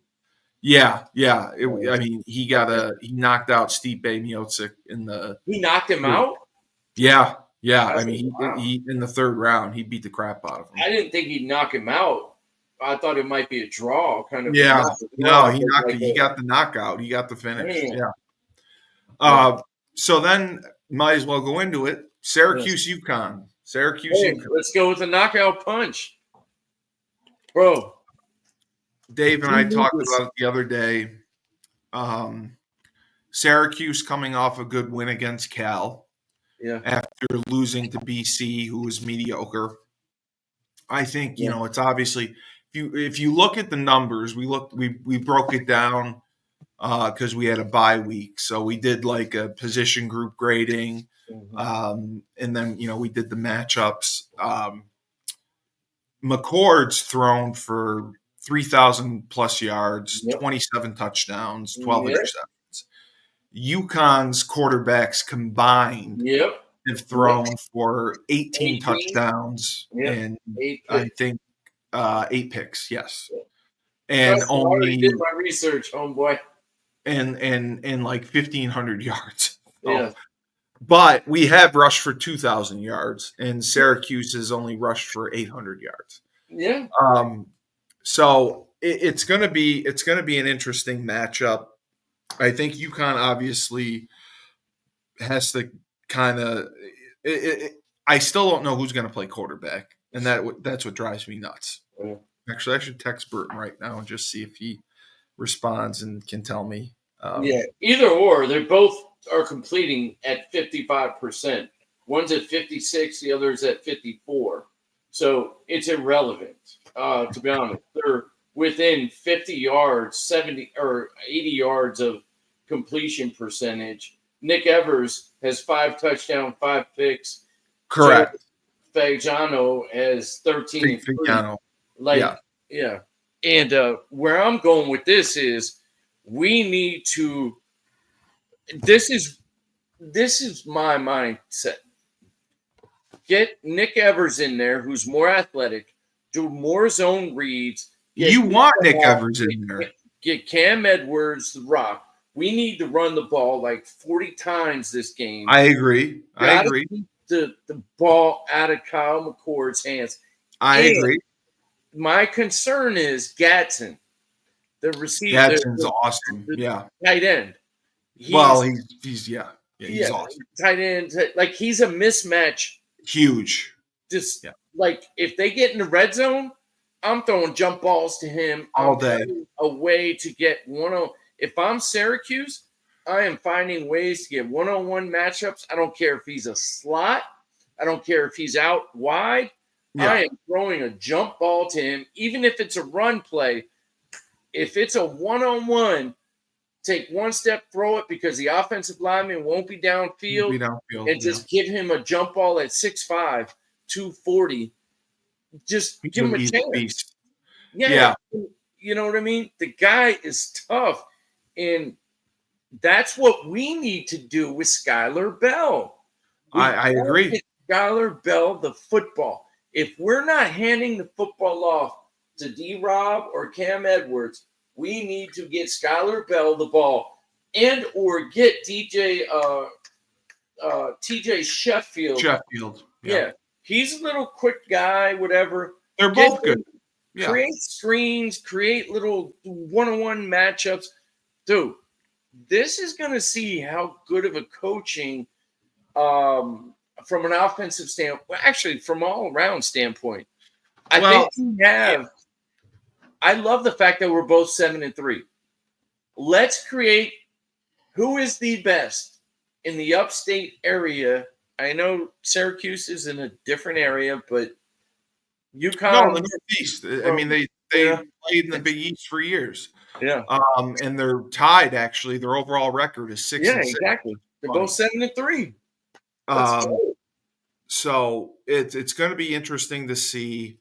Yeah. I mean, he knocked out Stipe Miocic in the. He knocked him out. Yeah. I mean, he in the 3rd round, he beat the crap out of him. I didn't think he'd knock him out. I thought it might be a draw, kind of. Yeah. No, he got the knockout. He got the finish. Yeah. So then, might as well go into it. Syracuse, UConn. UConn. Let's go with the knockout punch. Bro, Dave and I talked about it the other day. Syracuse coming off a good win against Cal. Yeah. After losing to BC, who was mediocre. I think, it's obviously if you look at the numbers, we broke it down because we had a bye week. So we did like a position group grading. Mm-hmm. And then, we did the matchups. McCord's thrown for 3,000 plus yards, 27 touchdowns, 12 interceptions. UConn's quarterbacks combined have thrown for 18 touchdowns and I think 8 picks. Yes. And only did my research, homeboy. And like 1,500 yards. Yeah. But we have rushed for 2,000 yards, and Syracuse has only rushed for 800 yards. Yeah. So it's going to be an interesting matchup. I think UConn obviously has to kind of. I still don't know who's going to play quarterback, and that's what drives me nuts. Yeah. Actually, I should text Burton right now and just see if he responds and can tell me. Either or, they both are completing at 55%. One's at 56, the other's at 54. So it's irrelevant, to be honest. within 50 yards, 70 or 80 yards of completion percentage. Nick Evers has 5 touchdowns, 5 picks. Joe Correct. Fagiano has 13 and 3. Figliano. Like, Yeah. yeah. And where I'm going with this is we need to this is my mindset. Get Nick Evers in there, who's more athletic, do more zone reads, You want Nick Evers in there. get Cam Edwards the rock. We need to run the ball like 40 times this game. I agree. Gotta keep the ball out of Kyle McCord's hands. I agree. My concern is Gatson, the receiver. Gadsden's awesome. Yeah. Tight end. He's awesome. Tight end. Like, he's a mismatch. Huge. Just like, if they get in the red zone, I'm throwing jump balls to him all day. A way to get if I'm Syracuse, I am finding ways to get one-on-one matchups. I don't care if he's a slot. I don't care if he's out wide. Yeah. I am throwing a jump ball to him, even if it's a run play. If it's a one-on-one, take one step, throw it, because the offensive lineman won't be downfield, and just give him a jump ball at 6'5", 240. Just give him a chance. Yeah. You know what I mean? The guy is tough, and that's what we need to do with Skylar Bell. I agree. Skylar Bell, the football. If we're not handing the football off to D-Rob or Cam Edwards, we need to get Skylar Bell the ball, and or get TJ Sheffield. Yeah. He's a little quick guy, whatever. They're both good. Yeah. Create screens, create little one-on-one matchups. Dude, this is going to see how good of a coaching from an offensive standpoint, actually from all-around standpoint. I think we have – I love the fact that we're both 7-3. Let's create who is the best in the upstate area. I know Syracuse is in a different area, but UConn. No, the Northeast. I mean, they played in the Big East for years. Yeah. And they're tied, actually. Their overall record is 6-6. Yeah, exactly. They're both 7-3. So it's going to be interesting to see.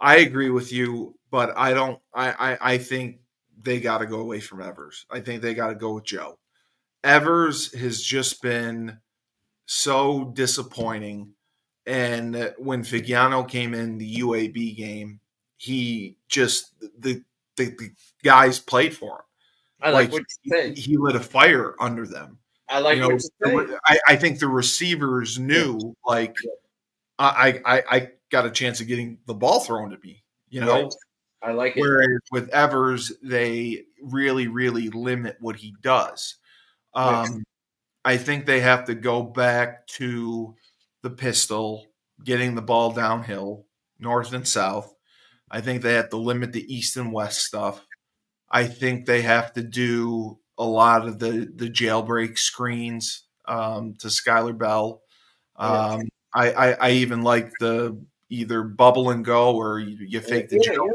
I agree with you, but I think they got to go away from Evers. I think they got to go with Joe. Evers has just been so disappointing. And when Figliano came in the UAB game, he just the guys played for him. I like what you say. He lit a fire under them. I like what you say. I think the receivers knew, I got a chance of getting the ball thrown to me, Right. I like it. Whereas with Evers, they really, really limit what he does. I think they have to go back to the pistol, getting the ball downhill, north and south. I think they have to limit the east and west stuff. I think they have to do a lot of the jailbreak screens to Skylar Bell. I even like the either bubble and go, or you fake the jump,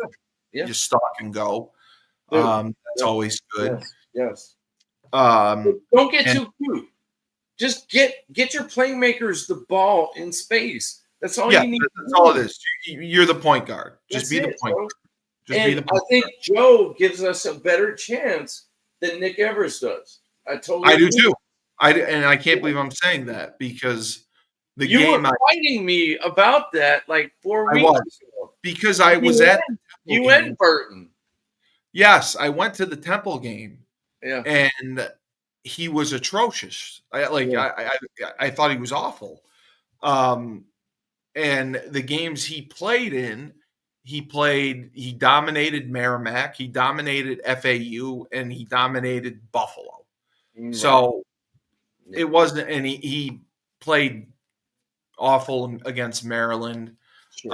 you stalk and go. That's always good. Yes. Don't get too cute. Just get your playmakers the ball in space. That's all you need. That's all it is. You're the point guard. Just be the point guard. I think Joe gives us a better chance than Nick Evers does. I do too. I can't believe I'm saying that, because you were fighting me about that like 4 weeks ago. Because I was at you and Burton. Yes, I went to the Temple game. Yeah. And he was atrocious. I thought he was awful. And the games he played in, he dominated Merrimack, he dominated FAU, and he dominated Buffalo. Right. So it wasn't, and he played awful against Maryland. Sure.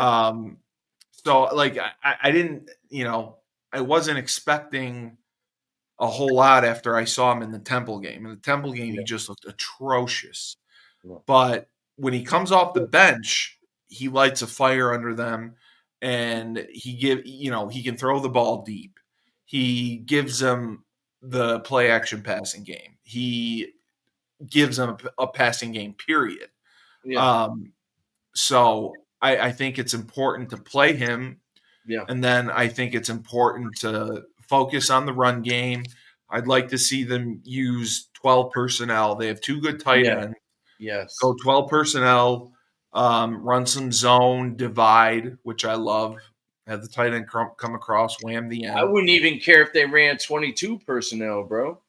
So I didn't, I wasn't expecting a whole lot after I saw him in the Temple game. In the Temple game, he just looked atrocious. Yeah. But when he comes off the bench, he lights a fire under them. and he can throw the ball deep. He gives them the play action passing game. He gives them a passing game, period. Yeah. So I think it's important to play him. Yeah. And then I think it's important to focus on the run game. I'd like to see them use 12 personnel. They have two good tight Yeah. ends. Yes. Go 12 personnel, run some zone, divide, which I love. Have the tight end come across, wham the I end. wouldn't even care if they ran 22 personnel, bro.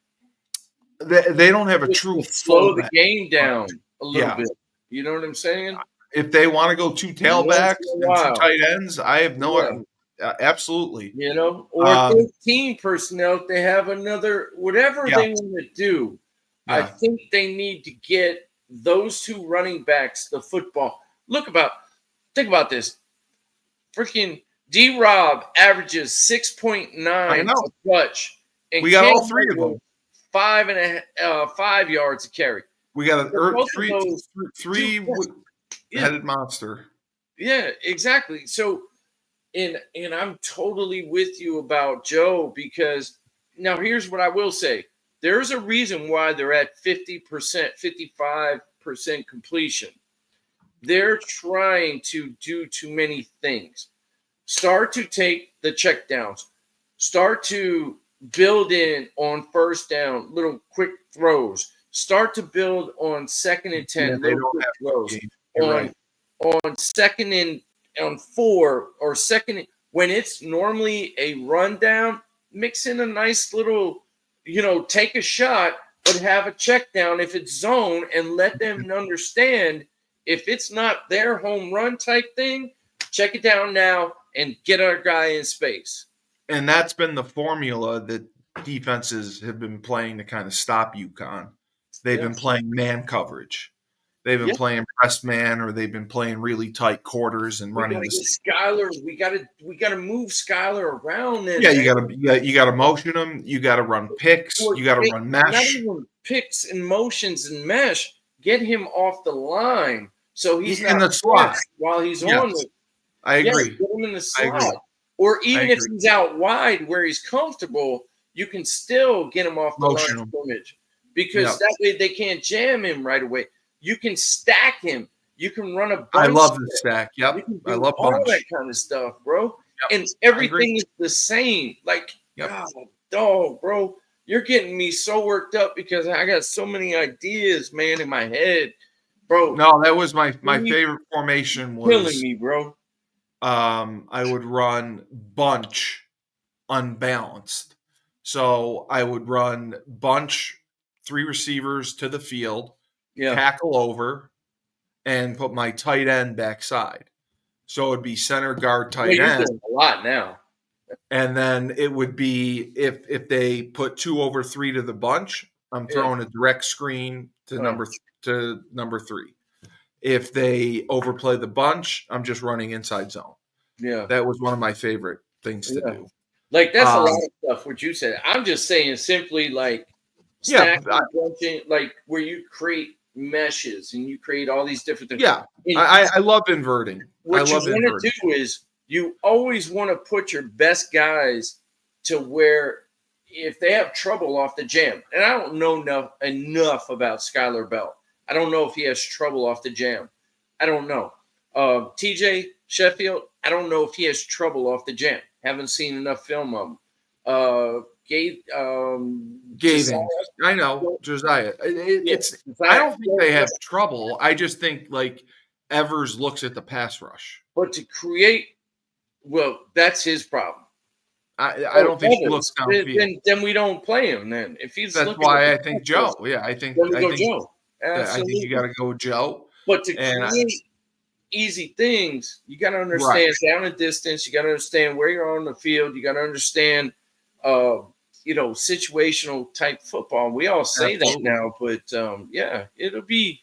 They don't have a Just true to slow the fullback. game down a little Yeah. bit. You know what I'm saying? If they want to go two Once tailbacks in a and two while. tight ends, I have Yeah. absolutely. You know, or 13 personnel if they have another, whatever Yeah. they want to do. I Yeah. think they need to get those two running backs the football. Think about this. Freaking D-Rob averages 6.9 I know. a touch. And We got Cam all three of them. 5 yards a carry. We got Both three of those headed monster. Yeah, exactly. So, and I'm totally with you about Joe, because now here's what I will say. There's a reason why they're at 50%, 55% completion. They're trying to do too many things. Start to take the checkdowns. Start to build in on first down, little quick throws. Start to build on 2nd and 10, They little don't quick have throws. You're On right. on 2nd and on 4 or second, when it's normally a rundown, mix in a nice little, take a shot, but have a check down if it's zone, and let them understand if it's not their home run type thing, check it down now and get our guy in space. And that's been the formula that defenses have been playing to kind of stop UConn. They've been playing man coverage. They've been playing press man, or they've been playing really tight quarters and We running gotta the. get Skylar. We gotta move Skylar around. Yeah, you gotta motion them. You gotta run picks. You gotta run Not mesh. even picks and motions and mesh. Get him off the line so he's In not the slot. while he's Yes. on the. I agree. Get him in the I agree. slot, or even if agree. he's out wide where he's comfortable, you can still get him off the Motion line him. of scrimmage, because Yep. that way they can't jam him right away. You can stack him. You can run a bunch. I love the stack. You Yep. can do I love all bunch. that kind of stuff, bro. Yep. And everything is the same. Like, Yep. God, dog, bro, you're getting me so worked up because I got so many ideas, man, in my head, bro. No, that was my favorite formation. Was Killing me, bro. I would run bunch unbalanced. So I would run bunch, 3 receivers to the field, tackle over, and put my tight end backside. So it'd be center guard, tight You're end. doing a lot now. And then it would be if they put 2 over 3 to the bunch, I'm throwing a direct screen to number 3. If they overplay the bunch, I'm just running inside zone. Yeah. That was one of my favorite things to do. Like, that's a lot of stuff what you said. I'm just saying simply like stacking, bunching, like where you create meshes and you create all these different things. Yeah. I love inverting. What you want to do is you always want to put your best guys to where if they have trouble off the jam, and I don't know enough about Skylar Bell. I don't know if he has trouble off the jam. I don't know. TJ Sheffield, I don't know if he has trouble off the jam. Haven't seen enough film of him. Gavin, I know Josiah. I don't think they have trouble. I just think like Evers looks at the pass rush. But to create, well, that's his problem. I don't think he looks downfield. Then we don't play him. Then if he's that's why I think Joe. Yeah, I think Joe. Absolutely. I think you got to go with Joe. But to create easy things, you got to understand down and distance. You got to understand where you're on the field. You got to understand, situational type football. We all say that now, but it'll be.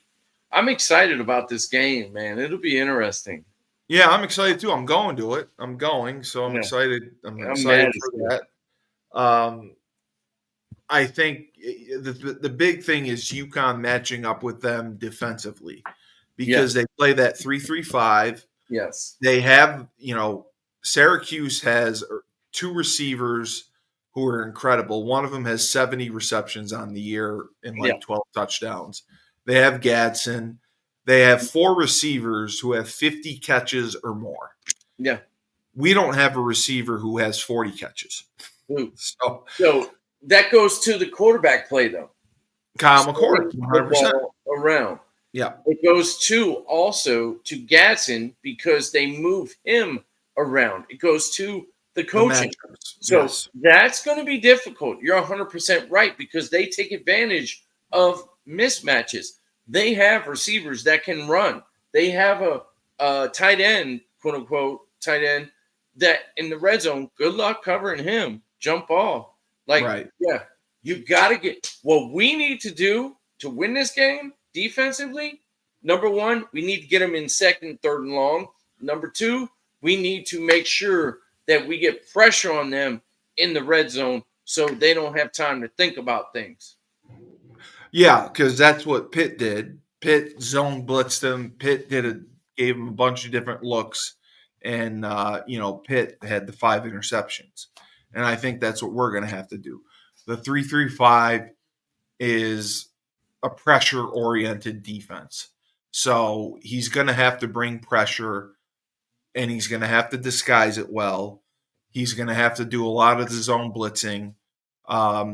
I'm excited about this game, man. It'll be interesting. Yeah, I'm excited too. I'm going to it. I'm going, so I'm excited. I'm excited for that. I think the big thing is UConn matching up with them defensively, because they play that 3-3-5. Yes. They have, Syracuse has two receivers who are incredible. One of them has 70 receptions on the year and Yeah. like 12 touchdowns. They have Gadsden. They have four receivers who have 50 catches or more. Yeah. We don't have a receiver who has 40 catches. Ooh. So that goes to the quarterback play, though. Kyle McCord, 100%. Around. Yeah. It goes also to Gadsden because they move him around. It goes to the coaching. So yes. That's going to be difficult. You're 100% right because they take advantage of mismatches. They have receivers that can run. They have a tight end, quote unquote, tight end that in the red zone, good luck covering him. Jump ball. Right. Yeah, you got to get what we need to do to win this game defensively. Number one, we need to get them in second, third, and long. Number two, we need to make sure that we get pressure on them in the red zone so they don't have time to think about things. Yeah, because that's what Pitt did. Pitt zone blitzed him. Pitt gave him a bunch of different looks, and Pitt had the 5 interceptions. And I think that's what we're going to have to do. The 3-3-5 is a pressure-oriented defense, so he's going to have to bring pressure, and he's going to have to disguise it well. He's going to have to do a lot of the zone blitzing.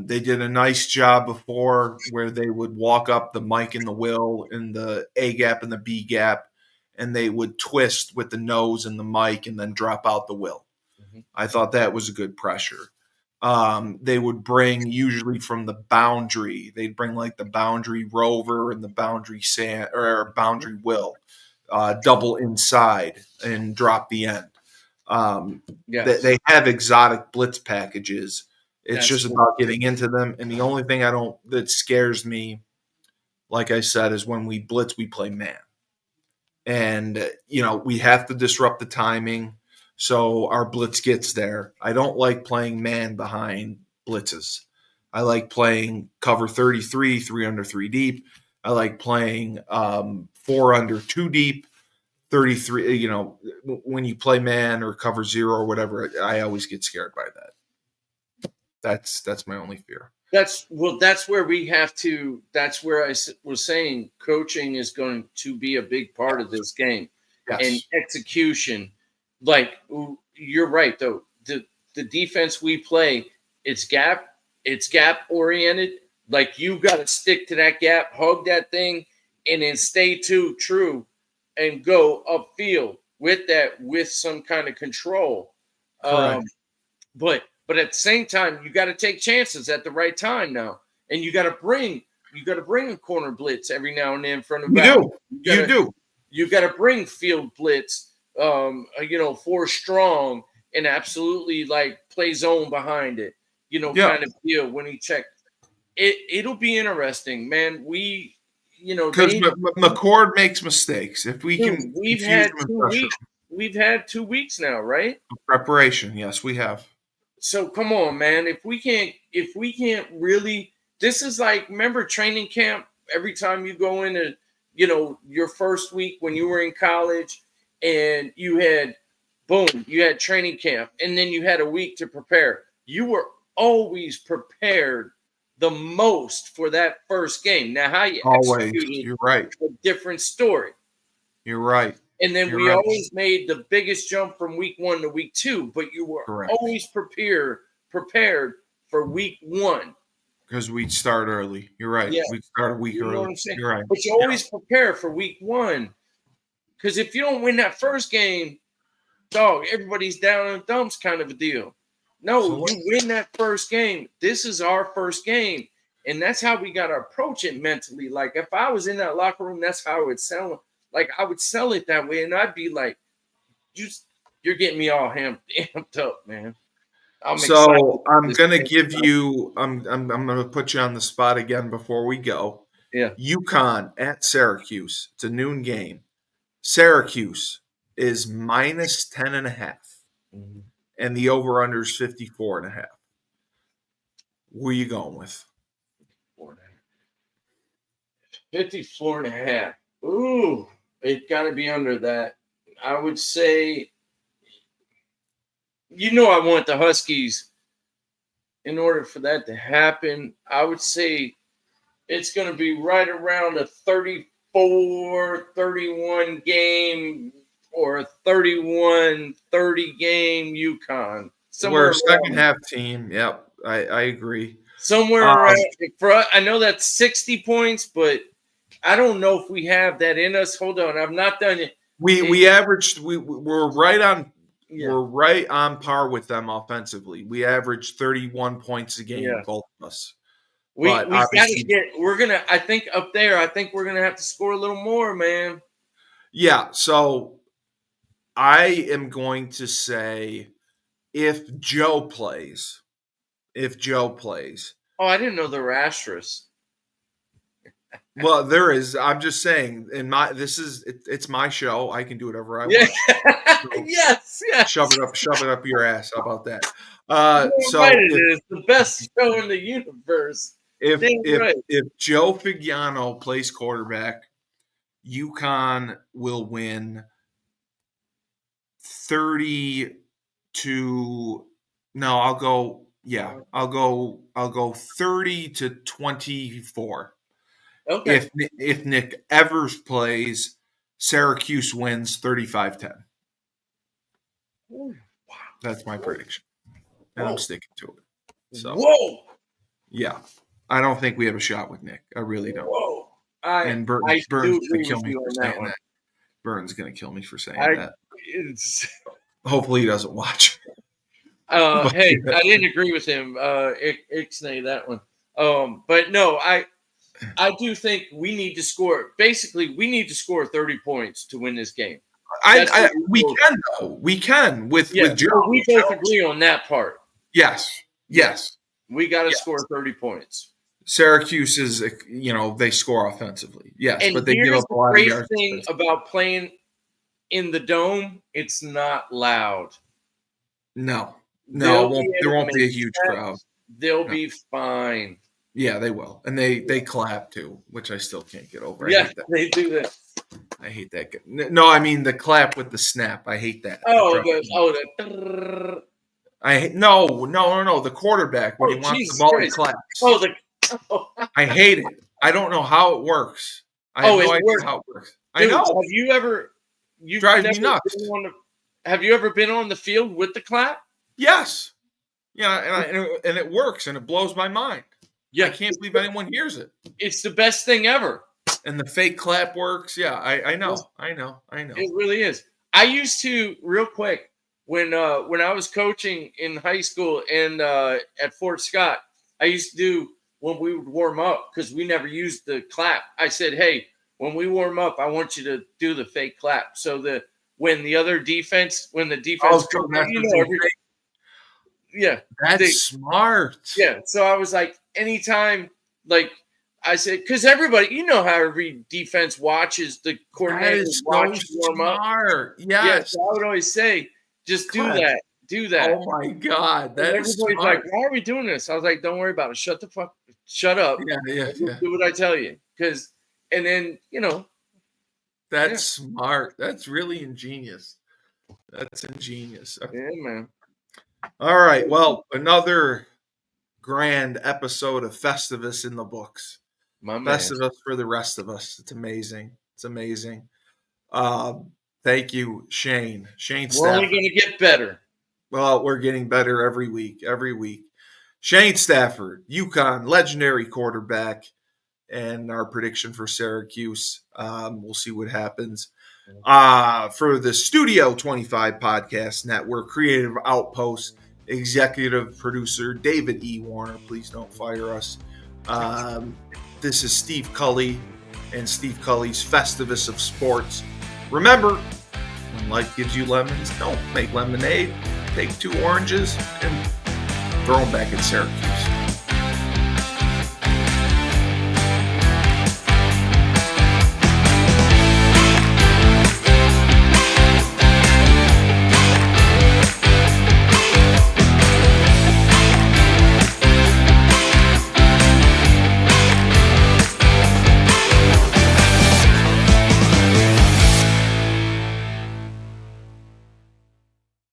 They did a nice job before where they would walk up the Mike and the Will in the A gap and the B gap, and they would twist with the nose and the Mike and then drop out the Will. Mm-hmm. I thought that was a good pressure. They would bring usually from the boundary. They'd bring like the boundary rover and the boundary sand or boundary Will, double inside and drop the end. Yes. They have exotic blitz packages. It's just about getting into them. And the only thing that scares me, like I said, is when we blitz, we play man. And, we have to disrupt the timing so our blitz gets there. I don't like playing man behind blitzes. I like playing cover 33, 3 under 3 deep. I like playing 4 under 2 deep. 33, when you play man or cover 0 or whatever, I always get scared by that. That's my only fear. That's where we have to. That's where I was saying coaching is going to be a big part of this game, and execution. Like you're right though. The defense we play, it's gap oriented. Like you got to stick to that gap, hug that thing, and then stay true, and go upfield with some kind of control. Correct. But at the same time, you got to take chances at the right time now, and you got to bring a corner blitz every now and then from the back. You do. You got to bring field blitz, 4 strong, and absolutely like play zone behind it. Kind of deal when he checked. It'll be interesting, man. Because McCord makes mistakes. If we can, we've had 2 weeks. We've had 2 weeks now, right? Preparation, yes, we have. So come on, man. If we can't really, this is like, remember training camp? Every time you go into, your first week when you were in college and you had training camp and then you had a week to prepare. You were always prepared the most for that first game. Now, how you executed, you're right. A different story. You're right. And then we always made the biggest jump from week 1 to week 2, but you were always prepared for week 1. Because we'd start early. You're right. Yeah. We'd start a week early. Know what I'm saying? You're right. But you always prepare for week 1. Because if you don't win that first game, dog, everybody's down in the dumps kind of a deal. No, you win that first game. This is our first game. And that's how we got to approach it mentally. Like, if I was in that locker room, that's how I would sell it. Like, I would sell it that way, and I'd be like, you're getting me all amped up, man. I'm gonna give you. I'm gonna put you on the spot again before we go. Yeah. UConn at Syracuse. It's a noon game. Syracuse is minus 10.5, and the over/under is 54.5. Who are you going with? 54.5. Ooh, it got to be under that. I would say I want the Huskies. In order for that to happen, I would say it's going to be right around a 34-31 game or a 31-30 game UConn. We're Somewhere a second around. half team. Yep, I agree. Somewhere around. For us, I know that's 60 points, but I don't know if we have that in us. Hold on, I'm not done yet. We averaged we're right on Yeah. we're right on par with them offensively. We averaged 31 points a game, Yeah. both of us. We But got to obviously, get. We're gonna. I think up there. I think we're gonna have to score a little more, man. yeah. So I am going to say if Joe plays, Oh, I didn't know there were asterisks. well, there is. I'm just saying. It's my show. I can do whatever I Yeah. want. So Yes. shove it up your ass. How about that? You're right. So It is the best show in the universe. if Damn if right. if Joe Figiano plays quarterback, UConn will win 30 to no, I'll go 30 to 24. Okay. If Nick Evers plays, Syracuse wins 35-10. Wow. That's my prediction. And I'm Whoa. sticking to it. So Whoa. yeah. I don't think we have a shot with Nick. I really don't. Whoa. I And Burns do gonna agree kill with me you for on that saying one. that. Burns gonna kill me for saying I. that. It's. Hopefully he doesn't watch. Hey, I didn't agree with him. Ixnay that one. But no, I do think we need to score. Basically, we need to score 30 points to win this game. We can though. We can with Joe. So we both agree on that part. Yes. Yes. We got to score 30 points. Syracuse is, they score offensively. Yes, And but they give here's up a the lot of great yards. thing about playing in the dome: it's not loud. No, They'll there won't be a make huge steps. crowd. They'll No. be fine. Yeah, they will, and they clap too, which I still can't get over. Yeah, they do that. I hate that. No, I mean the clap with the snap. I hate that. The I hate no. The quarterback when he wants Jesus the ball, he Christ. claps. I hate it. I don't know how it works. I have no idea how it works. Dude, I know. Have you ever? Drives me nuts. Have you ever been on the field with the clap? Yes. Yeah, and it works, and it blows my mind. Yeah, I can't believe anyone hears it. It's the best thing ever. And the fake clap works. Yeah, I know. It really is. I used to real quick when I was coaching in high school and at Fort Scott. I used to do when we would warm up because we never used the clap. I said, "Hey, when we warm up, I want you to do the fake clap." So when the defense yeah, that's smart. Yeah, so I was like, anytime, like I said, because everybody, how every defense watches the coordinator warm up. Yes. Yeah, so I would always say, just do that. Do that. Oh my God, that is everybody's smart. like, why are we doing this? I was like, don't worry about it. Shut up. Yeah. Do what I tell you. And then, That's smart. That's really ingenious. That's ingenious. Yeah, man. All right. Well, another grand episode of Festivus in the books. Festivus for the rest of us. It's amazing. It's amazing. Thank you, Shane. Shane Stafford. We're only going to get better. Well, we're getting better every week. Shane Stafford, UConn, legendary quarterback, and our prediction for Syracuse. We'll see what happens. For the Studio 25 Podcast Network, Creative Outpost, executive producer David E. Warner. Please don't fire us. This is Steve Cully and Steve Cully's Festivus of Sports. Remember, when life gives you lemons, don't make lemonade. Take 2 oranges and throw them back at Syracuse.